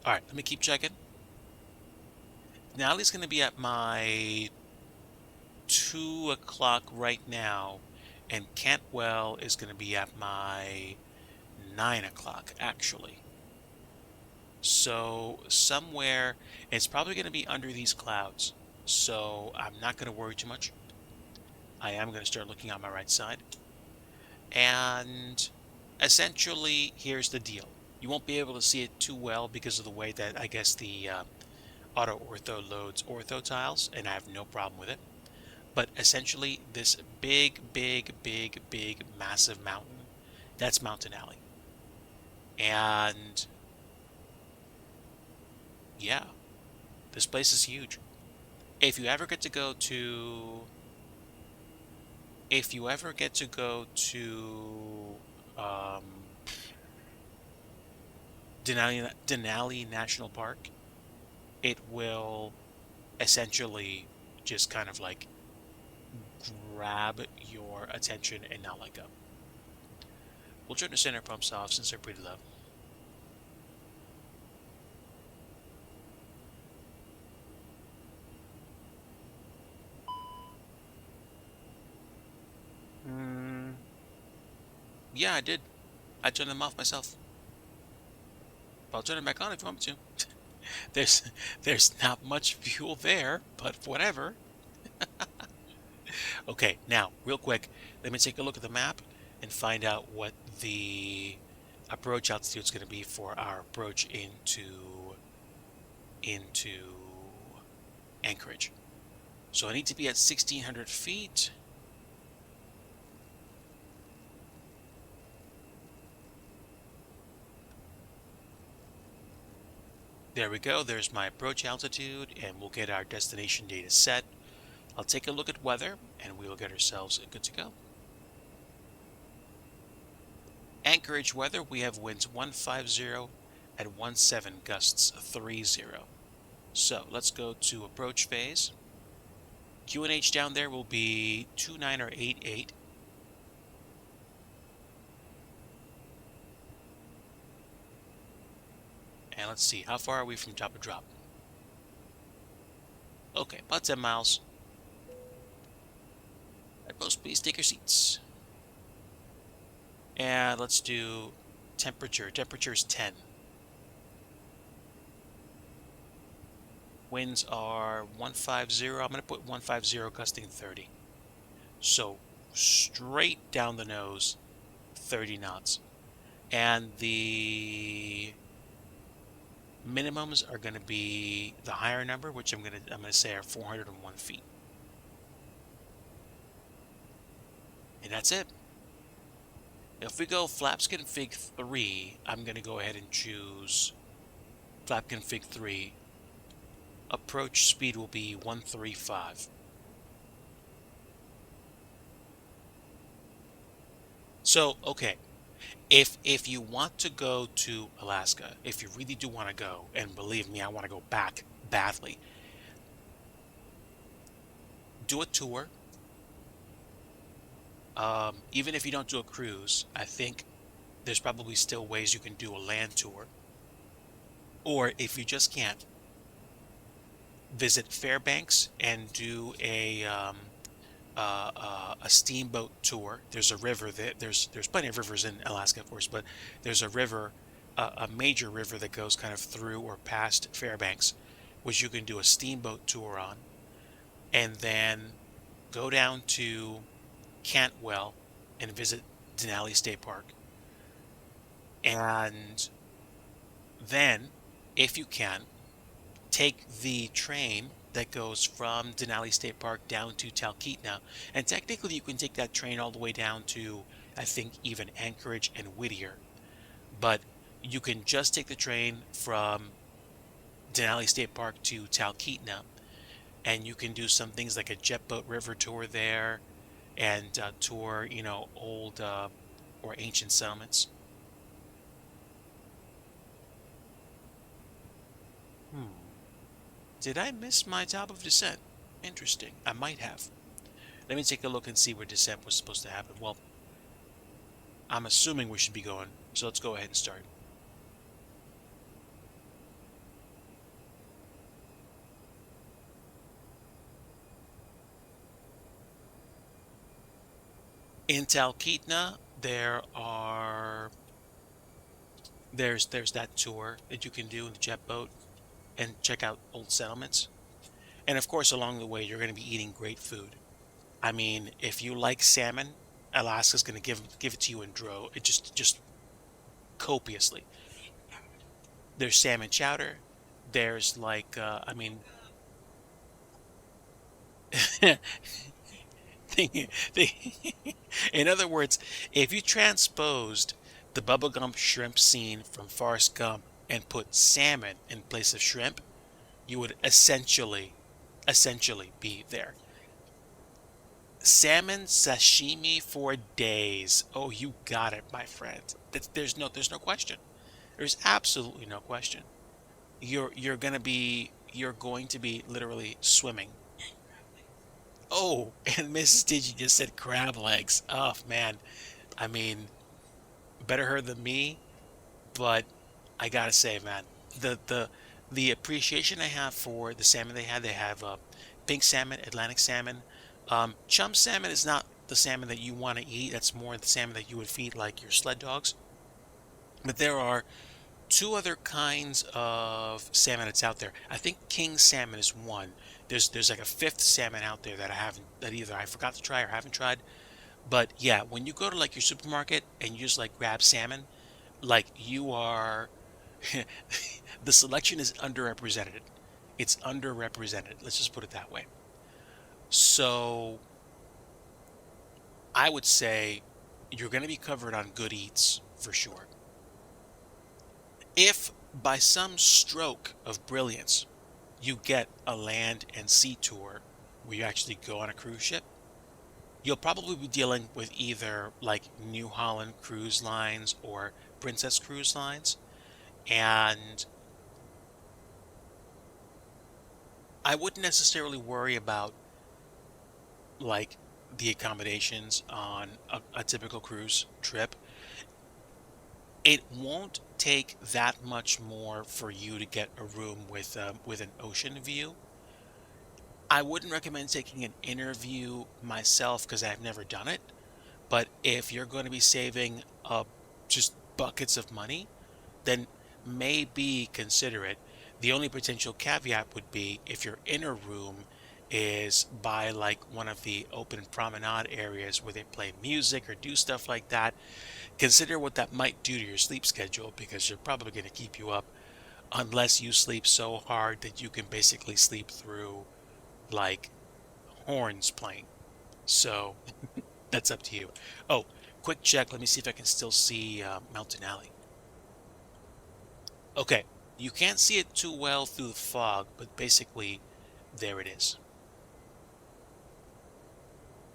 All right, let me keep checking. Nally's going to be at my 2 o'clock right now, and Cantwell is going to be at my 9 o'clock, actually. So somewhere, it's probably going to be under these clouds. So I'm not going to worry too much. I am going to start looking on my right side. And essentially, here's the deal. You won't be able to see it too well because of the way that I guess the auto ortho loads ortho tiles, and I have no problem with it. But essentially, this big, massive mountain, that's Mountain Alley. And yeah, this place is huge. If you ever get to go to, if you ever get to go to Denali National Park, it will essentially just kind of like grab your attention and not let go. We'll turn the center pumps off since they're pretty low. Yeah, I did. I turned them off myself. But I'll turn them back on if you want me to. There's there's not much fuel there, but whatever. Okay, now, real quick, let me take a look at the map and find out what the approach altitude is going to be for our approach into Anchorage. So I need to be at 1,600 feet. There we go. There's my approach altitude, and we'll get our destination data set. I'll take a look at weather, and we will get ourselves good to go. Anchorage weather, we have winds 150 at 17, gusts 30. So let's go to approach phase. QNH down there will be 29 or 88. And let's see, how far are we from top of drop? Okay, about 10 miles. At most, please take your seats. And let's do temperature. Temperature is 10. Winds are 150. I'm going to put 150, gusting 30. So straight down the nose, 30 knots. And the minimums are going to be the higher number, which I'm going to say are 401 feet. And that's it. If we go flaps config 3, I'm going to go ahead and choose flap config 3. Approach speed will be 135. So, okay, if you want to go to Alaska, if you really do want to go, and believe me, I want to go back badly, do a tour. Even if you don't do a cruise, I think there's probably still ways you can do a land tour. Or if you just can't, visit Fairbanks and do a steamboat tour. There's a river that there's plenty of rivers in Alaska, of course, but there's a river, a major river that goes kind of through or past Fairbanks, which you can do a steamboat tour on, and then go down to Cantwell and visit Denali State Park. And then, if you can, take the train that goes from Denali State Park down to Talkeetna. And technically, you can take that train all the way down to, I think, even Anchorage and Whittier. But you can just take the train from Denali State Park to Talkeetna. And you can do some things like a jet boat river tour there and tour, old or ancient settlements. Did I miss my top of descent? Interesting. I might have. Let me take a look and see where descent was supposed to happen. Well, I'm assuming we should be going, so let's go ahead and start. In Talkeetna, there's that tour that you can do in the jet boat and check out old settlements. And of course, along the way, you're going to be eating great food. I mean, if you like salmon, Alaska's going to give it to you in it just copiously. There's salmon chowder. There's like I mean thing, thing. In other words, if you transposed the bubblegum shrimp scene from Forrest Gump and put salmon in place of shrimp, you would essentially be there. Salmon sashimi for days. Oh, you got it, my friend. There's no question. There's absolutely no question. You're going to be literally swimming. Oh, and Mrs. Digi just said crab legs. Oh man, I mean, better her than me, but I gotta say, man, the the the appreciation I have for the salmon they have pink salmon, Atlantic salmon. Chum salmon is not the salmon that you want to eat. That's more the salmon that you would feed like your sled dogs. But there are two other kinds of salmon that's out there. I think king salmon is one. There's like a fifth salmon out there that I haven't that either I forgot to try or haven't tried. But yeah, when you go to like your supermarket and you just like grab salmon, like you are the selection is underrepresented. It's underrepresented. Let's just put it that way. So I would say you're going to be covered on good eats for sure. If by some stroke of brilliance you get a land and sea tour where you actually go on a cruise ship, you'll probably be dealing with either like New Holland Cruise Lines or Princess Cruise Lines. And I wouldn't necessarily worry about like the accommodations on a typical cruise trip. It won't take that much more for you to get a room with an ocean view. I wouldn't recommend taking an interview myself because I've never done it. But if you're going to be saving just buckets of money, then maybe consider it. The only potential caveat would be if your inner room is by like one of the open promenade areas where they play music or do stuff like that. Consider what that might do to your sleep schedule because you're probably going to keep you up unless you sleep so hard that you can basically sleep through like horns playing. So that's up to you. Oh, quick check. Let me see if I can still see Mountain Alley. Okay, you can't see it too well through the fog, but basically, there it is.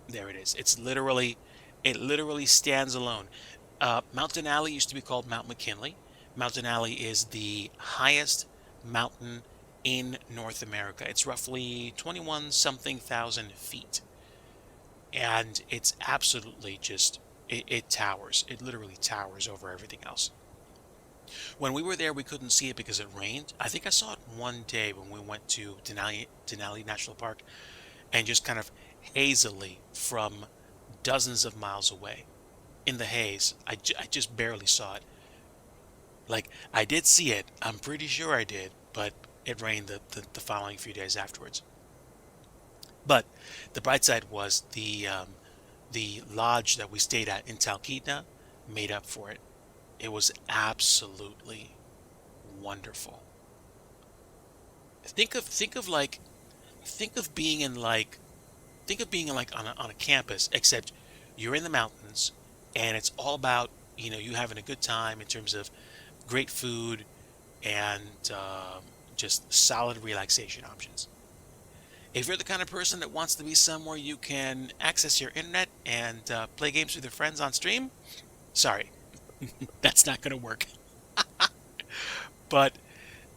There it is. It literally stands alone. Mountain Alley used to be called Mount McKinley. Mountain Alley is the highest mountain in North America. It's roughly 21 something thousand feet. And it's absolutely it towers. It literally towers over everything else. When we were there, we couldn't see it because it rained. I think I saw it one day when we went to Denali National Park and just kind of hazily from dozens of miles away in the haze. I just barely saw it. Like, I did see it. I'm pretty sure I did, but it rained the following few days afterwards. But the bright side was the lodge that we stayed at in Talkeetna made up for it. It was absolutely wonderful. Think of like think of being in like think of being in like on a campus, except you're in the mountains and it's all about, you having a good time in terms of great food and just solid relaxation options. If you're the kind of person that wants to be somewhere you can access your internet and play games with your friends on stream, sorry, that's not going to work. But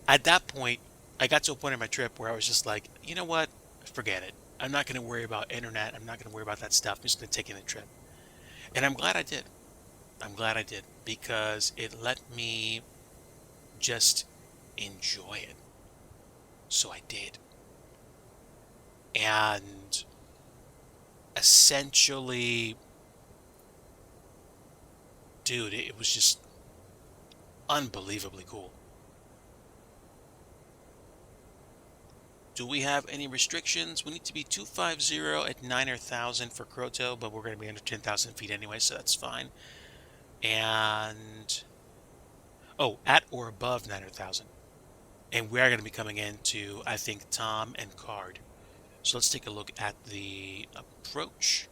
at that point, I got to a point in my trip where I was just like, you know what? Forget it. I'm not going to worry about internet. I'm not going to worry about that stuff. I'm just going to take in the trip. And I'm glad I did. I'm glad I did because it let me just enjoy it. So I did. And essentially, dude, it was just unbelievably cool. Do we have any restrictions? We need to be 250 at 9,000 for Kroto, but we're going to be under 10,000 feet anyway, so that's fine. And, oh, at or above 9,000. And we are going to be coming into, I think, Tom and Card. So let's take a look at the approach.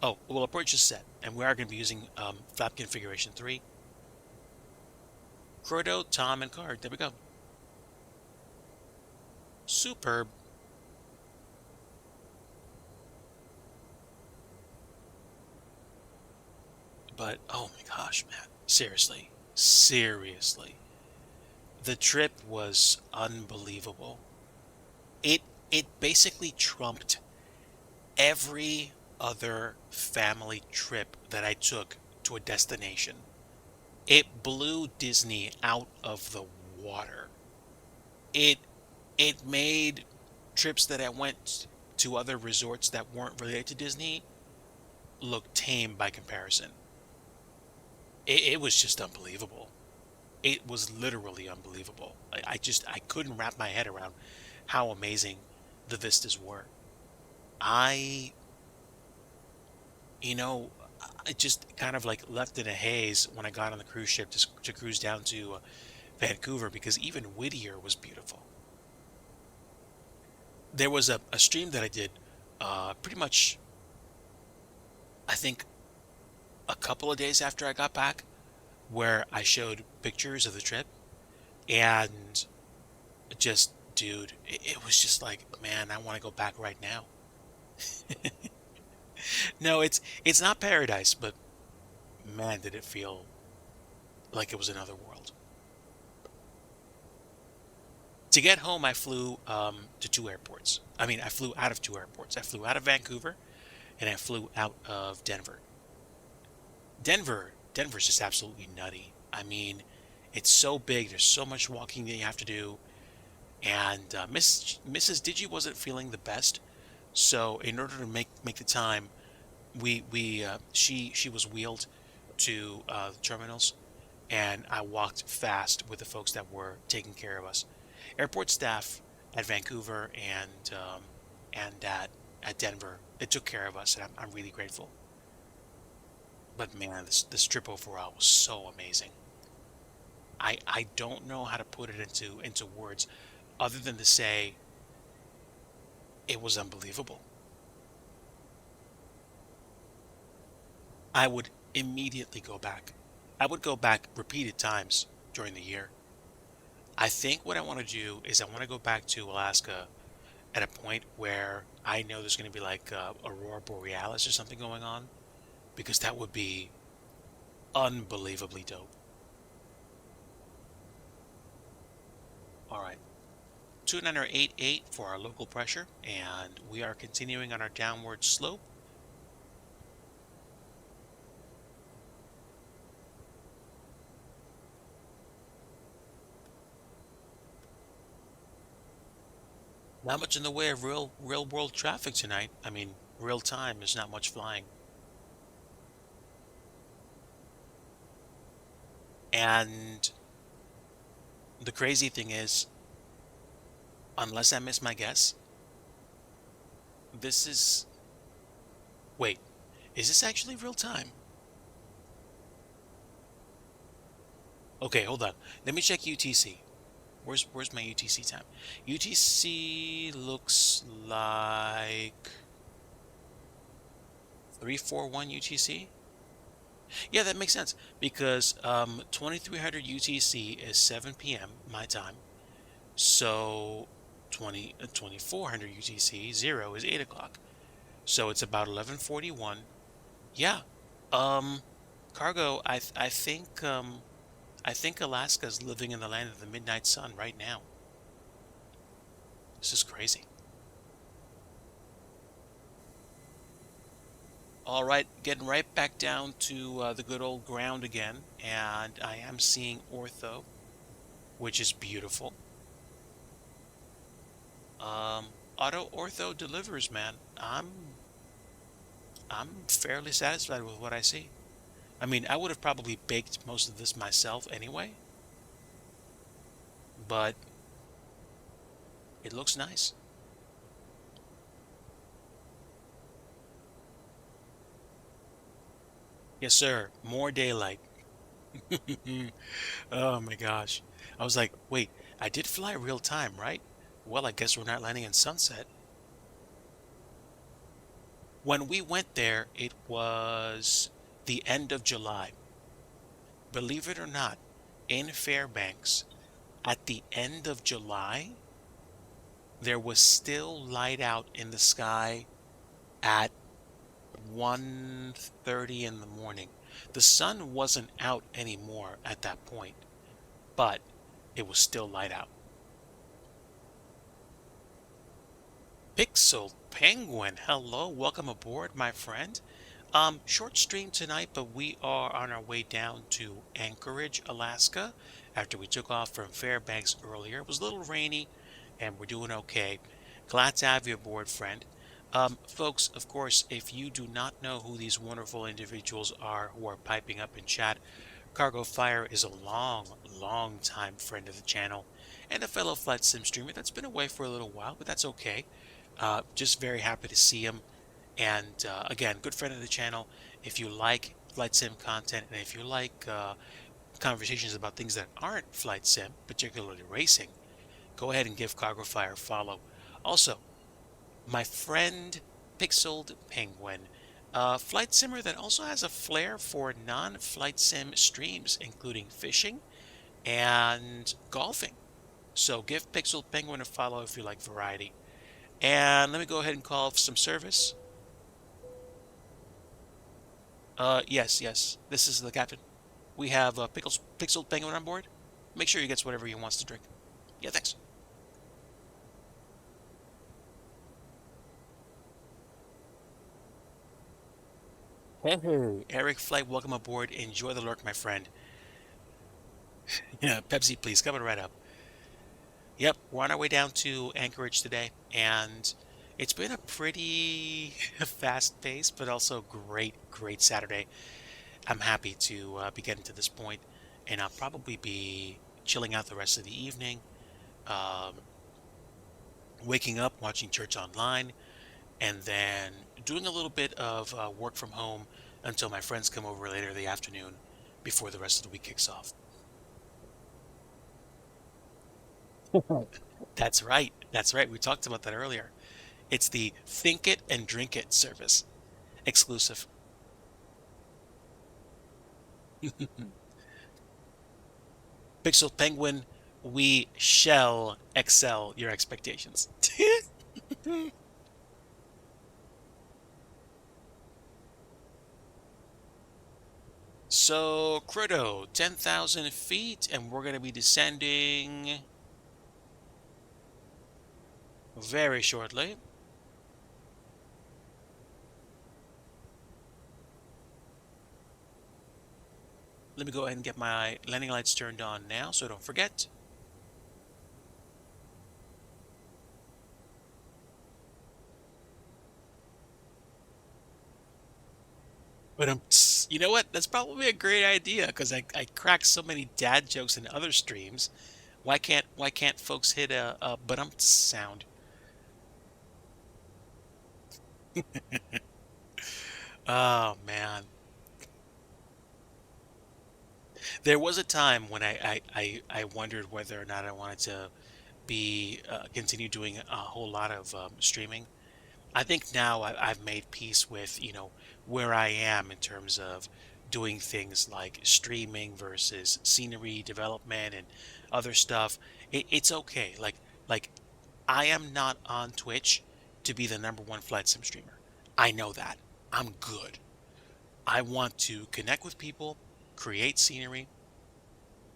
Oh, well, approach is set, and we are going to be using flap configuration 3. Croto, Tom, and Card. There we go. Superb. But, oh my gosh, man. Seriously. Seriously. The trip was unbelievable. It it basically trumped every other family trip that I took to a destination. It blew Disney out of the water. It it made trips that I went to other resorts that weren't related to Disney look tame by comparison. It was just unbelievable. It was literally unbelievable. I couldn't wrap my head around how amazing the vistas were. I, you know, I just kind of like left in a haze when I got on the cruise ship to cruise down to Vancouver because even Whittier was beautiful. There was a stream that I did pretty much, I think, a couple of days after I got back where I showed pictures of the trip and just, dude, it was just like, man, I want to go back right now. No, it's not paradise, but man, did it feel like it was another world. To get home, I flew to two airports. I mean, I flew out of two airports. I flew out of Vancouver and I flew out of Denver. Denver's just absolutely nutty. I mean, it's so big. There's so much walking that you have to do, and Mrs. Digi wasn't feeling the best. So in order to make the time, we she was wheeled to the terminals, and I walked fast with the folks that were taking care of us. Airport staff at Vancouver and at Denver, they took care of us, and I'm really grateful. But man, this trip overall was so amazing. I don't know how to put it into words other than to say it was unbelievable. I would immediately go back. I would go back repeated times during the year. I think what I want to do is I want to go back to Alaska at a point where I know there's going to be like Aurora Borealis or something going on because that would be unbelievably dope. All right. 2988 for our local pressure, and we are continuing on our downward slope. Not much in the way of real world traffic tonight. I mean, real time, there's not much flying. And the crazy thing is, unless I miss my guess, this is, wait, is this actually real time? Okay, hold on. Let me check UTC. Where's my UTC time? UTC looks like 341 UTC. Yeah, that makes sense because 2300 UTC is 7 p.m. my time. So 2400 UTC 0 is 8 o'clock. So it's about 11:41. Yeah. Um Cargo, I think Alaska's living in the land of the midnight sun right now. This is crazy. All right, getting right back down to the good old ground again, and I am seeing ortho, which is beautiful. Auto ortho delivers, man. I'm fairly satisfied with what I see. I mean, I would have probably baked most of this myself anyway, but It looks nice. Yes, sir. More daylight. Oh my gosh. I was like, wait, I did fly real time, right? Well, I guess we're not landing in sunset. When we went there, it was the end of July. Believe it or not, in Fairbanks, at the end of July, there was still light out in the sky at 1:30 in the morning. The sun wasn't out anymore at that point, but it was still light out. Pixel Penguin, hello, welcome aboard, my friend. Short stream tonight, but we are on our way down to Anchorage, Alaska, after we took off from Fairbanks earlier. It was a little rainy, and we're doing okay. Glad to have you aboard, friend. Folks, of course, if you do not know who these wonderful individuals are who are piping up in chat, Cargo Fire is a long time friend of the channel and a fellow flight sim streamer that's been away for a little while, but that's okay. Just very happy to see him. And again, good friend of the channel. If you like flight sim content and if you like conversations about things that aren't flight sim, particularly racing, go ahead and give Cargo Fire a follow. Also, my friend Pixeled Penguin, a flight simmer that also has a flair for non-flight sim streams, including fishing and golfing. So give Pixeled Penguin a follow if you like variety. And let me go ahead and call some service. Yes. This is the captain. We have Pixeled Penguin on board. Make sure he gets whatever he wants to drink. Yeah, thanks. Hey, Eric Flight, welcome aboard. Enjoy the lurk, my friend. Yeah, Pepsi, please, coming right up. Yep, we're on our way down to Anchorage today, and it's been a pretty fast pace, but also great Saturday. I'm happy to be getting to this point, and I'll probably be chilling out the rest of the evening, um, waking up, watching church online, and then doing a little bit of work from home until my friends come over later in the afternoon before the rest of the week kicks off. That's right. That's right. We talked about that earlier. It's the Think It and Drink It service, exclusive. Pixel Penguin, we shall excel your expectations. So, Crito, 10,000 feet, and we're going to be descending very shortly. Let me go ahead and get my landing lights turned on now so don't forget. But you know what? That's probably a great idea because I crack so many dad jokes in other streams. Why can't folks hit a but sound? Oh man. There was a time when I wondered whether or not I wanted to be continue doing a whole lot of streaming. I think now I've made peace with, where I am in terms of doing things like streaming versus scenery development and other stuff. It's okay. Like I am not on Twitch to be the number one flight sim streamer. I know that. I'm good. I want to connect with people, create scenery,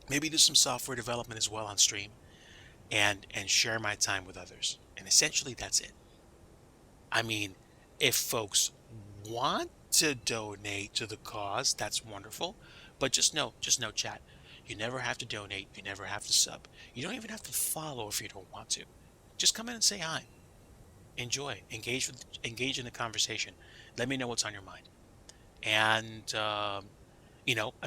maybe do some software development as well on stream and share my time with others. And essentially that's it. I mean, if folks want to donate to the cause, that's wonderful. But just know, chat. You never have to donate. You never have to sub. You don't even have to follow if you don't want to. Just come in and say hi. Enjoy. Engage in the conversation. Let me know what's on your mind. And I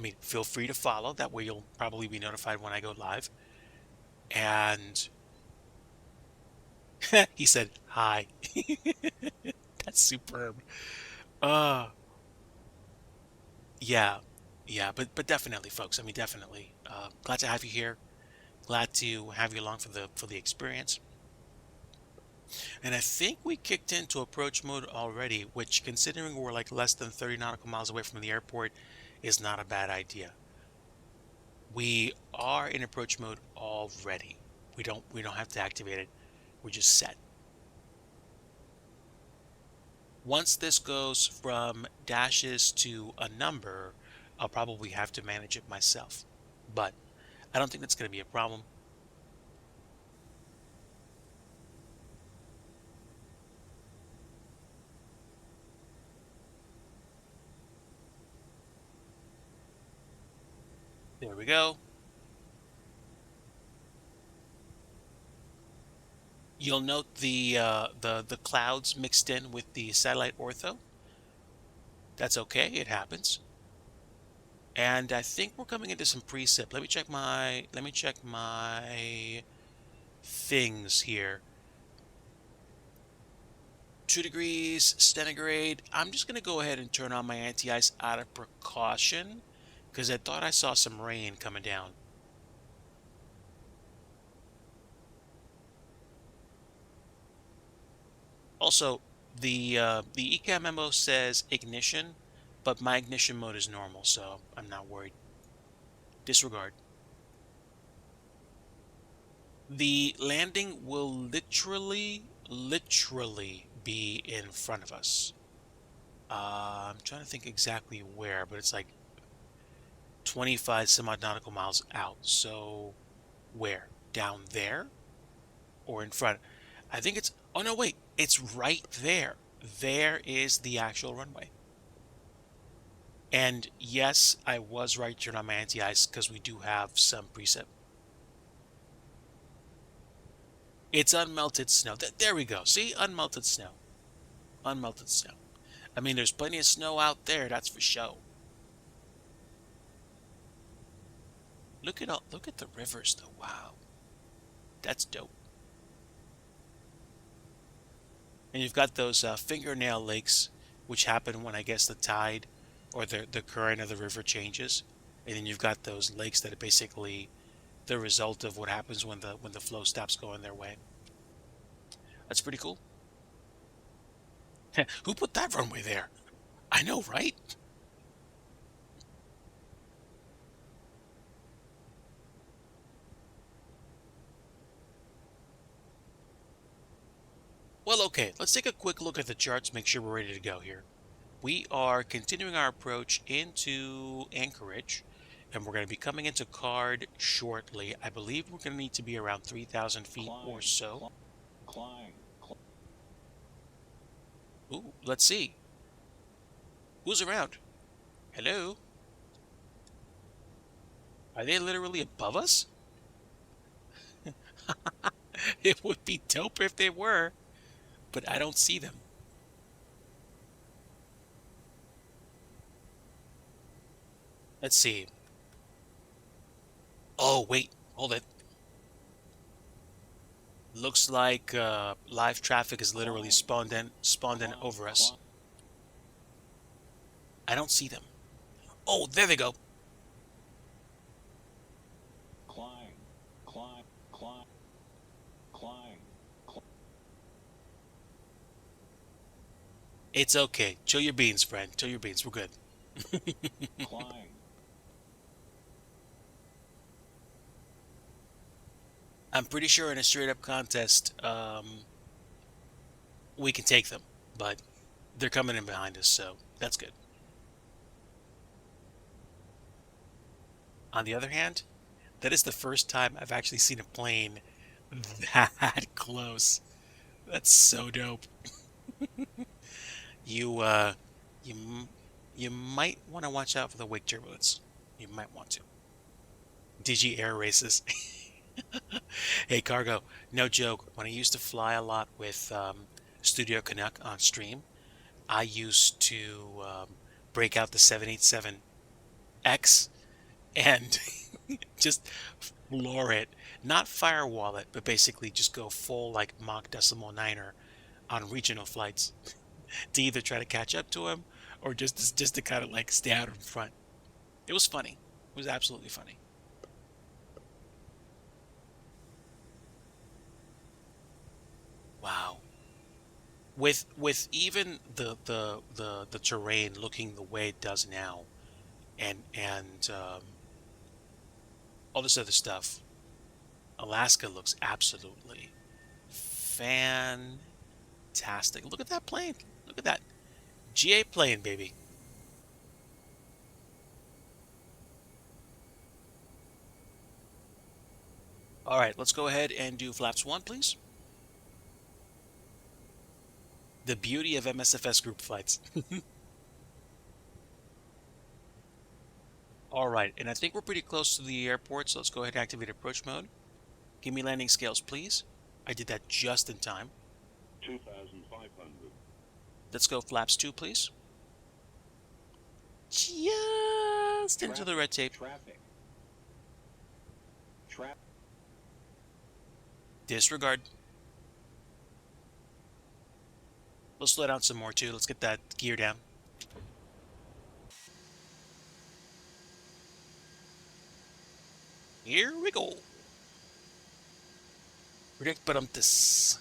mean, feel free to follow. That way you'll probably be notified when I go live. And He said hi. That's superb. Uh yeah. Yeah, but definitely folks. I mean definitely. Glad to have you here. Glad to have you along for the experience. And I think we kicked into approach mode already, which considering we're like less than 30 nautical miles away from the airport is not a bad idea. We are in approach mode already. We don't have to activate it. We're just set. Once this goes from dashes to a number, I'll probably have to manage it myself. But I don't think that's going to be a problem. There we go. You'll note the clouds mixed in with the satellite ortho. That's okay, it happens. And I think we're coming into some precip. Let me check my things here. 2 degrees centigrade. I'm just gonna go ahead and turn on my anti-ice out of precaution because I thought I saw some rain coming down. Also, the ECAM memo says ignition, but my ignition mode is normal, so I'm not worried. Disregard. The landing will literally be in front of us. I'm trying to think exactly where, but it's like 25 some odd nautical miles out. So where? Down there or in front? I think it's, oh no, wait, it's right there. There is the actual runway. And yes, I was right to turn on my anti-ice because we do have some precip. It's unmelted snow. There we go. See? Unmelted snow. Unmelted snow. I mean, there's plenty of snow out there, that's for sure. Look at the rivers though. Wow. That's dope. And you've got those fingernail lakes, which happen when I guess the tide or the current of the river changes. And then you've got those lakes that are basically the result of what happens when the flow stops going their way. That's pretty cool. Who put that runway there? I know, right? Well, okay, let's take a quick look at the charts, make sure we're ready to go here. We are continuing our approach into Anchorage, and we're going to be coming into Card shortly. I believe we're going to need to be around 3,000 feet or so. Ooh, let's see. Who's around? Hello? Are they literally above us? It would be dope if they were, but I don't see them. Let's see. Oh, wait, hold it. Looks like live traffic is literally spawned in over us. I don't see them. Oh, there they go. It's okay. Chill your beans, friend. Chill your beans. We're good. I'm pretty sure in a straight up contest, we can take them, but they're coming in behind us, so that's good. On the other hand, that is the first time I've actually seen a plane that close. That's so dope. You you you might want to watch out for the wake turbulence. You might want to. Digi air races. Hey, Cargo, no joke. When I used to fly a lot with Studio Canuck on stream, I used to break out the 787X and just floor it, not firewall it, but basically just go full like Mach decimal niner on regional flights to either try to catch up to him or just to kind of like stay out in front. It was funny. It was absolutely funny. Wow. With even the terrain looking the way it does now, and all this other stuff, Alaska looks absolutely fantastic. Look at that plane. Look at that GA plane, baby. All right, let's go ahead and do flaps one, please. The beauty of MSFS group flights. All right, and I think we're pretty close to the airport, so let's go ahead and activate approach mode. Give me landing scales, please. I did that just in time. 2,500. Let's go flaps 2, please. Just into the red tape. Traffic. Disregard. Let's slow down some more, too. Let's get that gear down. Here we go. Predict this.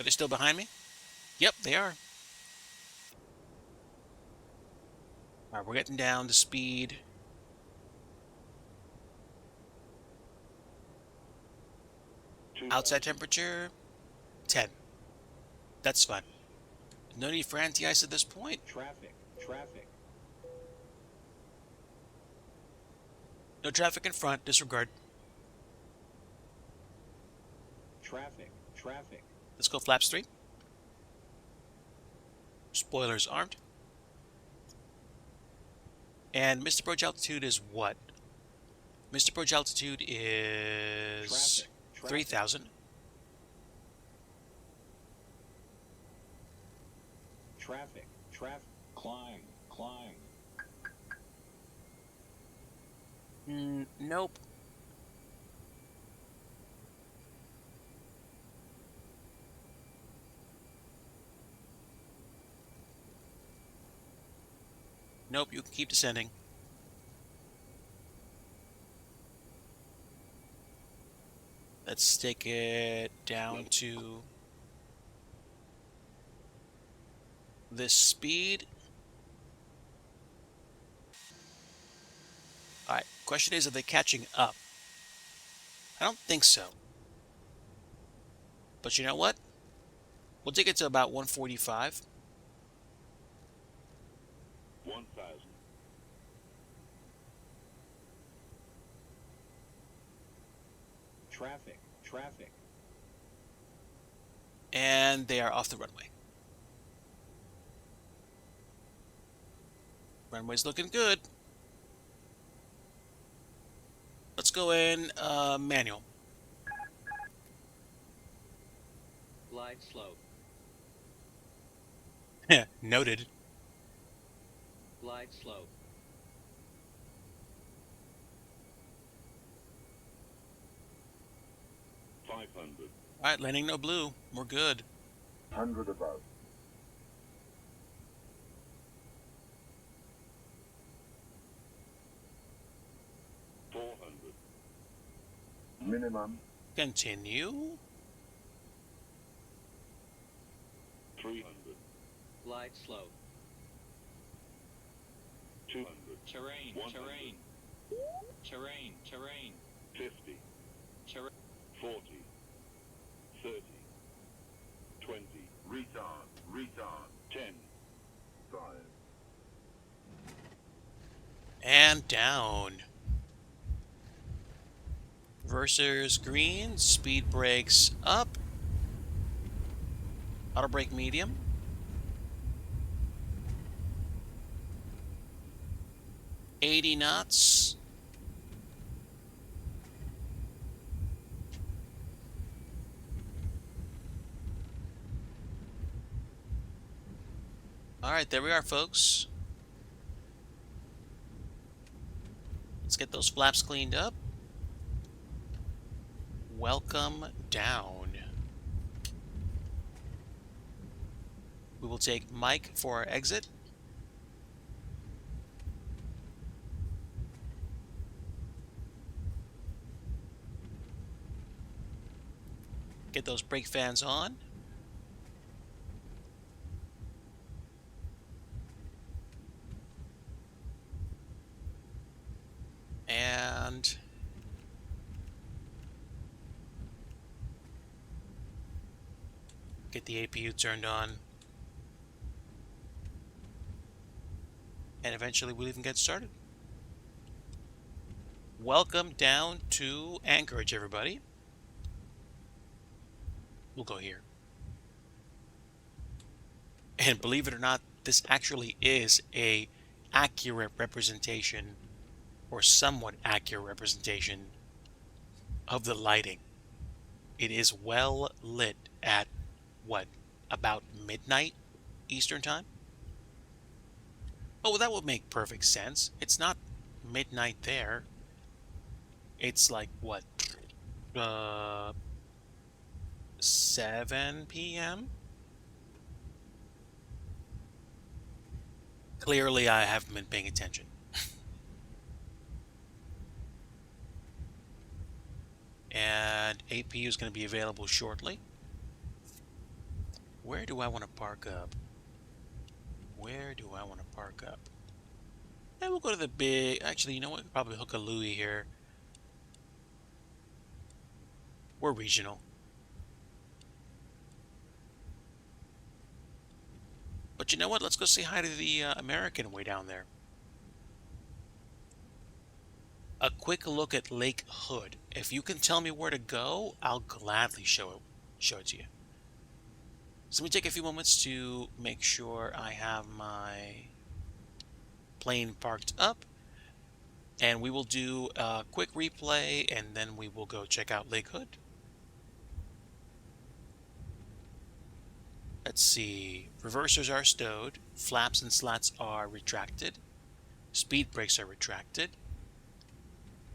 Are they still behind me? Yep, they are. All right, we're getting down to speed. Outside temperature, 10. That's fine. No need for anti-ice at this point. Traffic. No traffic in front, disregard. Traffic. Let's go flaps 3. Spoilers armed. And Missed Approach altitude is what? Missed Approach altitude is 3,000. Traffic. Climb. Nope. Nope, you can keep descending. Let's take it down to this speed. Alright, question is, are they catching up? I don't think so. But you know what? We'll take it to about 145. 1,000. Traffic. And they are off the runway. Runway's looking good. Let's go in manual. Glide slope. Noted. Glide slope. $500. Alright, landing no blue. We're good. 100 above. $400. Minimum. Continue. 300. Glide slope. 200. Terrain. 100. Terrain. 50. Terrain. 40. 30. 20. Retard. 10. 5. And down. Reversers green. Speed brakes up. Auto brake medium. $80 knots. All right, there we are, folks. Let's get those flaps cleaned up. Welcome down. We will take Mike for our exit. Get those brake fans on. And get the APU turned on. And eventually we'll even get started. Welcome down to Anchorage, everybody. We'll go here. And believe it or not, this actually is a accurate representation, or somewhat accurate representation, of the lighting. It is well lit at, what, about midnight Eastern time? Oh, well, that would make perfect sense. It's not midnight there. It's like, what, 7 p.m.? Clearly, I haven't been paying attention. And APU is going to be available shortly. Where do I want to park up? Where do I want to park up? And we'll go to the big... Actually, you know what? Probably hook a Louis here. We're regional. But you know what? Let's go say hi to the American way down there. A quick look at Lake Hood. If you can tell me where to go, I'll gladly show it to you. So let me take a few moments to make sure I have my plane parked up. And we will do a quick replay, and then we will go check out Lake Hood. Let's see. Reversers are stowed. Flaps and slats are retracted. Speed brakes are retracted.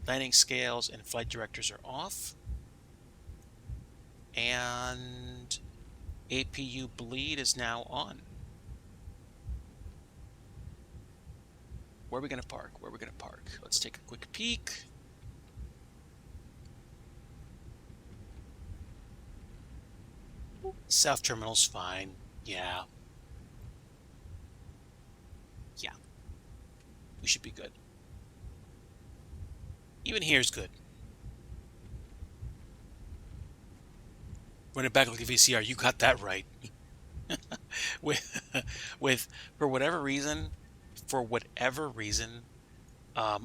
Landing scales and flight directors are off. And APU bleed is now on. Where are we going to park? Where are we going to park? Let's take a quick peek. South Terminal's fine. Yeah. Yeah. We should be good. Even here's good. Run it back like a VCR. You got that right. with for whatever reason, I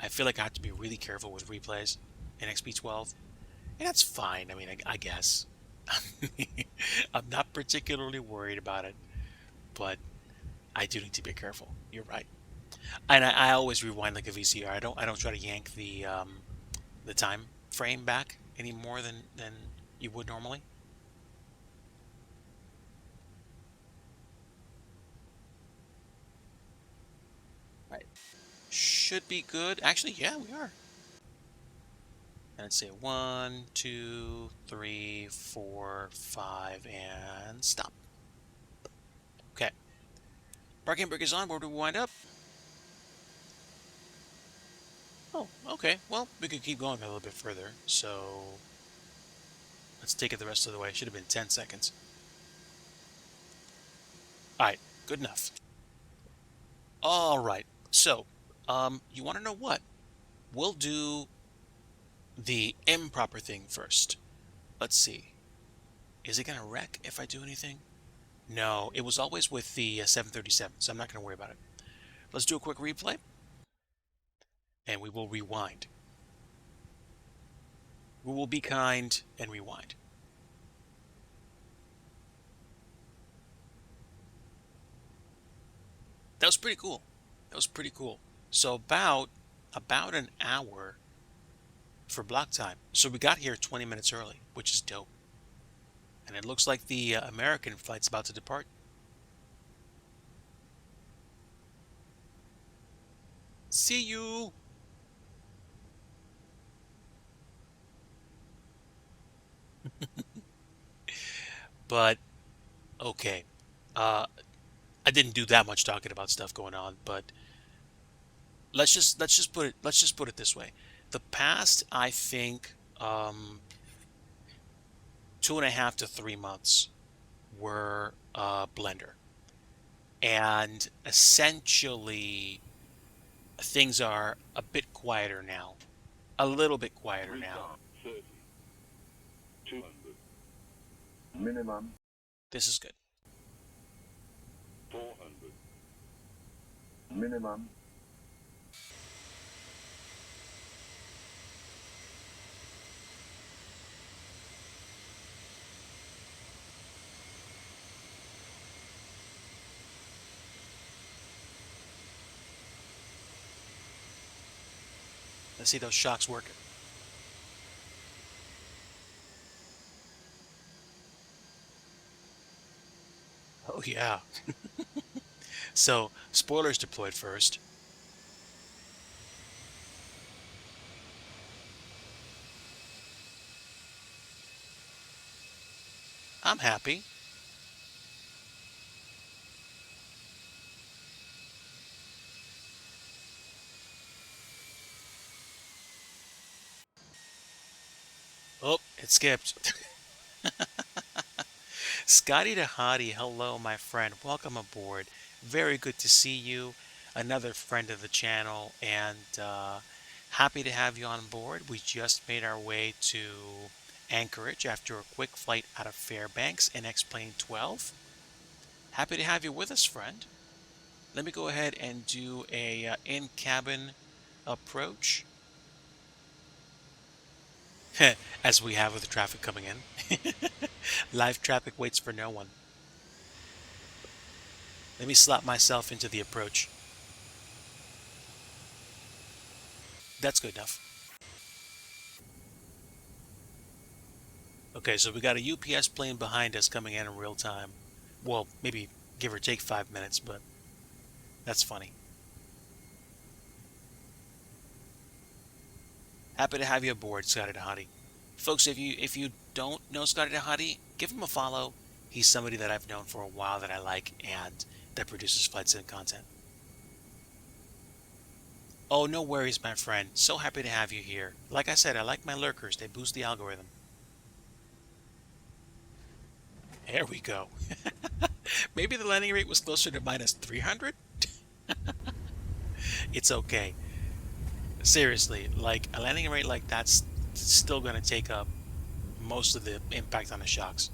feel like I have to be really careful with replays in XP12, and that's fine. I mean, I guess. I'm not particularly worried about it, but I do need to be careful. You're right. And I always rewind like a VCR. I don't try to yank the time frame back any more than you would normally. Right. Should be good. Actually, yeah, we are. And let's say 1, 2, 3, 4, 5, and stop. Okay. Parking brake is on. Where do we wind up? Oh, okay. Well, we could keep going a little bit further. So let's take it the rest of the way. It should have been 10 seconds. All right, good enough. All right. So, you want to know what? We'll do the improper thing first. Let's see. Is it going to wreck if I do anything? No, it was always with the 737, so I'm not going to worry about it. Let's do a quick replay, and we will rewind. We will be kind and rewind. That was pretty cool. That was pretty cool. So about an hour for block time. So we got here 20 minutes early, which is dope. And it looks like the American flight's about to depart. See you. But okay. Uh, I didn't do that much talking about stuff going on, but let's just put it this way. The past, I think, 2.5 to 3 months were Blender, and essentially things are a bit quieter now, a little bit quieter now. Retard. 30. 200. Minimum. This is good. 400. Minimum. Let's see those shocks working. Oh yeah. So spoilers deployed first. I'm happy. Oh, it skipped. Scotty the Hottie, hello, my friend. Welcome aboard. Very good to see you. Another friend of the channel, and happy to have you on board. We just made our way to Anchorage after a quick flight out of Fairbanks in X-Plane 12. Happy to have you with us, friend. Let me go ahead and do a in-cabin approach, as we have with the traffic coming in. Live traffic waits for no one. Let me slap myself into the approach. That's good enough. Okay, so we got a UPS plane behind us coming in real time. Well, maybe give or take 5 minutes, but that's funny. Happy to have you aboard, Scotty Dahati. Folks, if you don't know Scotty Dahati, give him a follow. He's somebody that I've known for a while that I like and that produces flight sim content. Oh, no worries, my friend. So happy to have you here. Like I said, I like my lurkers. They boost the algorithm. There we go. Maybe the landing rate was closer to minus 300? It's okay. Seriously, like a landing rate like that's still going to take up most of the impact on the shocks.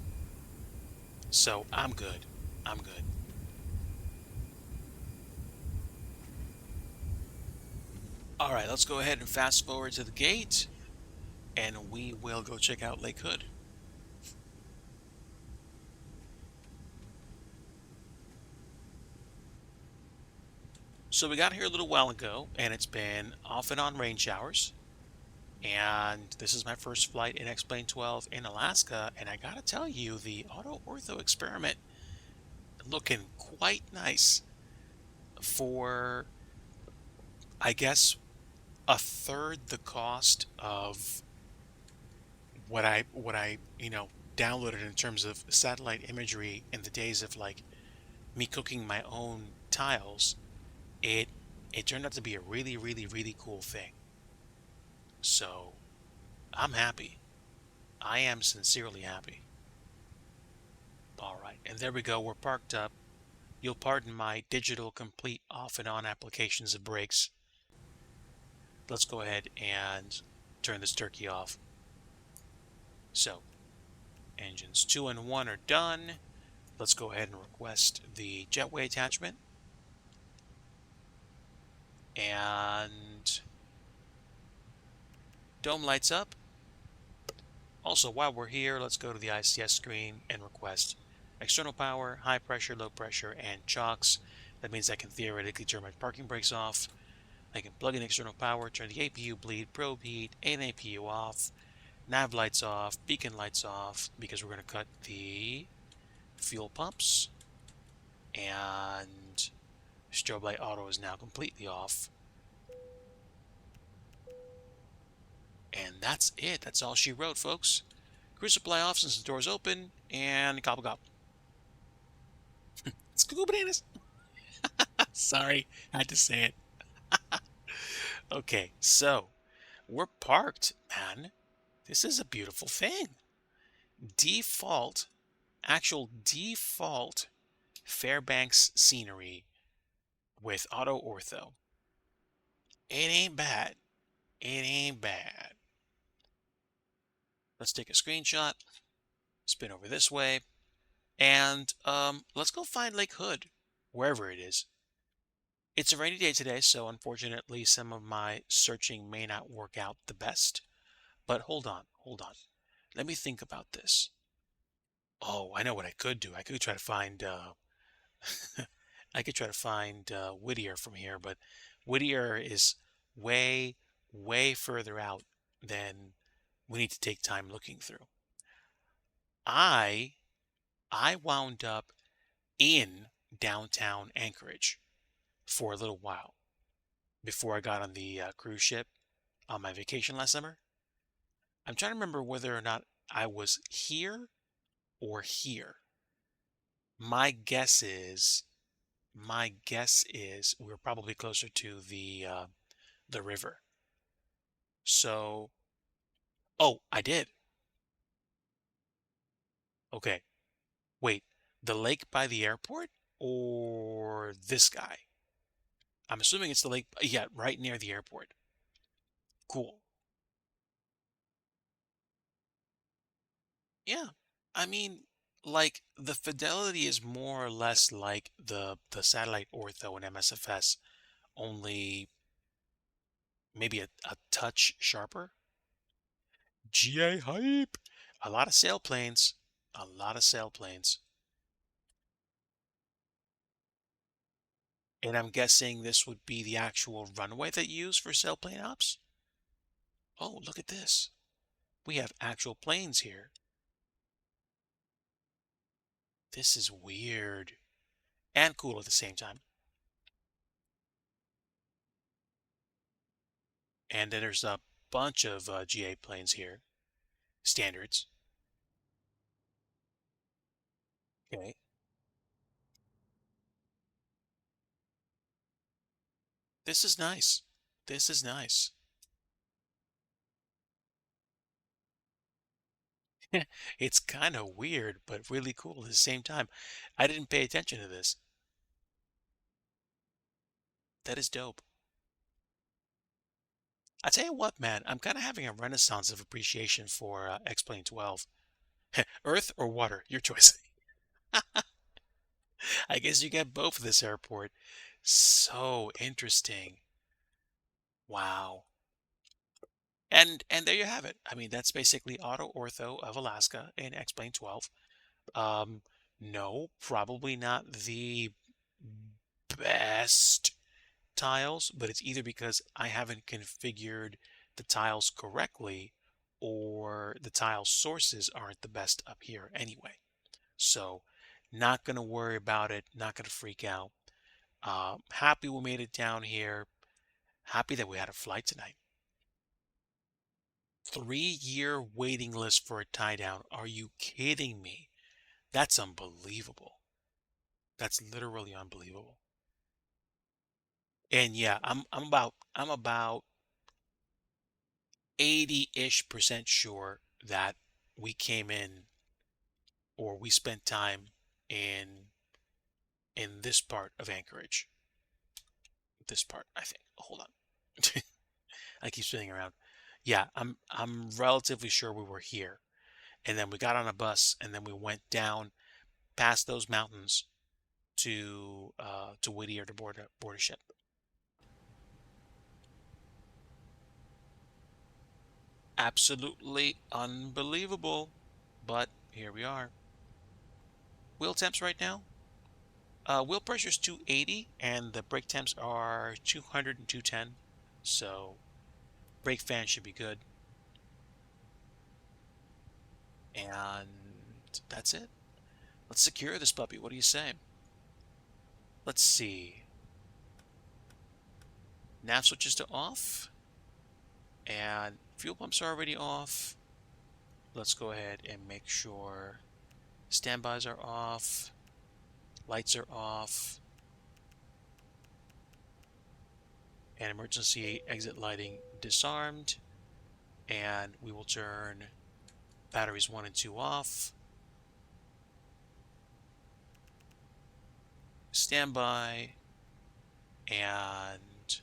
So I'm good. I'm good. All right, let's go ahead and fast forward to the gate, and we will go check out Lake Hood. So we got here a little while ago, and it's been off and on rain showers. And this is my first flight in X-Plane 12 in Alaska, and I gotta tell you, the auto ortho experiment looking quite nice for, I guess, a third the cost of what I downloaded in terms of satellite imagery in the days of like me cooking my own tiles. It turned out to be a really, really, really cool thing. So I'm happy. I am sincerely happy. All right, and there we go. We're parked up. You'll pardon my digital complete off and on applications of brakes. Let's go ahead and turn this turkey off. So, engines 2 and 1 are done. Let's go ahead and request the jetway attachment. And dome lights up. Also, while we're here, let's go to the ICS screen and request external power, high pressure, low pressure, and chocks. That means I can theoretically turn my parking brakes off. I can plug in external power, turn the APU bleed, probe heat, and APU off, nav lights off, beacon lights off, because we're going to cut the fuel pumps, and strobe light auto is now completely off. And that's it. That's all she wrote, folks. Crew supply off since the door's open, and gobble gobble. It's Google Bananas. Sorry, I had to say it. Okay, so we're parked, man. This is a beautiful thing. Default, actual default Fairbanks scenery with auto ortho. It ain't bad. It ain't bad. Let's take a screenshot, spin over this way, and let's go find Lake Hood, wherever it is. It's a rainy day today, so unfortunately some of my searching may not work out the best. But hold on, hold on. Let me think about this. Oh, I know what I could do. I could try to find I could try to find Whittier from here, but Whittier is way, way further out than we need to take time looking through. I I wound up in downtown Anchorage for a little while before I got on the cruise ship on my vacation last summer. I'm trying to remember whether or not I was here or here. My guess is, my guess is we're probably closer to the river. So, oh, I did. Okay, wait, the lake by the airport or this guy? I'm assuming it's the lake, yeah, right near the airport. Cool. Yeah. I mean, like the fidelity is more or less like the satellite ortho and MSFS, only maybe a touch sharper. GA hype. A lot of sailplanes. A lot of sailplanes. And I'm guessing this would be the actual runway that you use for sailplane ops. Oh, look at this. We have actual planes here. This is weird and cool at the same time. And then there's a bunch of GA planes here. Standards. Okay. This is nice. This is nice. It's kind of weird, but really cool at the same time. I didn't pay attention to this. That is dope. I tell you what, man, I'm kind of having a renaissance of appreciation for X-Plane 12. Earth or water, your choice. I guess you get both of this airport. So interesting. Wow. And there you have it. I mean, that's basically auto ortho of Alaska in X-Plane 12. Um, no, probably not the best tiles, but it's either because I haven't configured the tiles correctly or the tile sources aren't the best up here anyway. So, not going to worry about it, not going to freak out. Happy we made it down here. Happy that we had a flight tonight. 3-year waiting list for a tie down. Are you kidding me? That's unbelievable. That's literally unbelievable. And yeah, I'm about 80-ish% sure that we came in or we spent time in this part of Anchorage. This part, I think. Hold on. I keep spinning around. Yeah, I'm relatively sure we were here. And then we got on a bus and then we went down past those mountains to Whittier to board a ship. Absolutely unbelievable. But here we are. Wheel temps right now. Wheel pressure is 280 and the brake temps are 200 and 210. So brake fan should be good. And that's it. Let's secure this puppy. What do you say? Let's see. Nav switches to off. And Fuel pumps are already off. Let's go ahead and make sure standbys are off. Lights are off. And emergency exit lighting disarmed. And we will turn batteries 1 and 2 off. Standby. And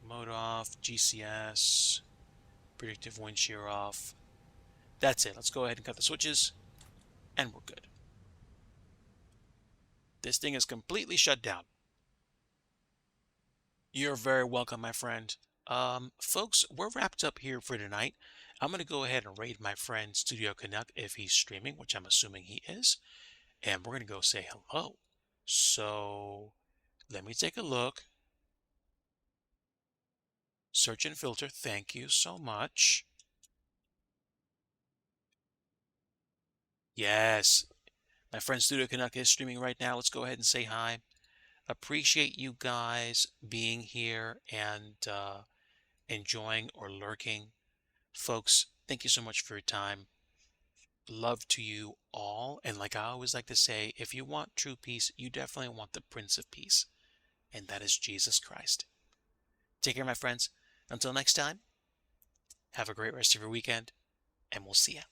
mode off. GCS. Predictive wind shear off. That's it. Let's go ahead and cut the switches. And we're good. This thing is completely shut down. You're very welcome, my friend. Folks, we're wrapped up here for tonight. I'm going to go ahead and raid my friend Studio Canuck if he's streaming, which I'm assuming he is. And we're going to go say hello. So let me take a look. Search and filter. Thank you so much. Yes, my friend Studio Canuck is streaming right now. Let's go ahead and say hi. Appreciate you guys being here and enjoying or lurking. Folks, thank you so much for your time. Love to you all. And like I always like to say, if you want true peace, you definitely want the Prince of Peace. And that is Jesus Christ. Take care, my friends. Until next time, have a great rest of your weekend, and we'll see ya.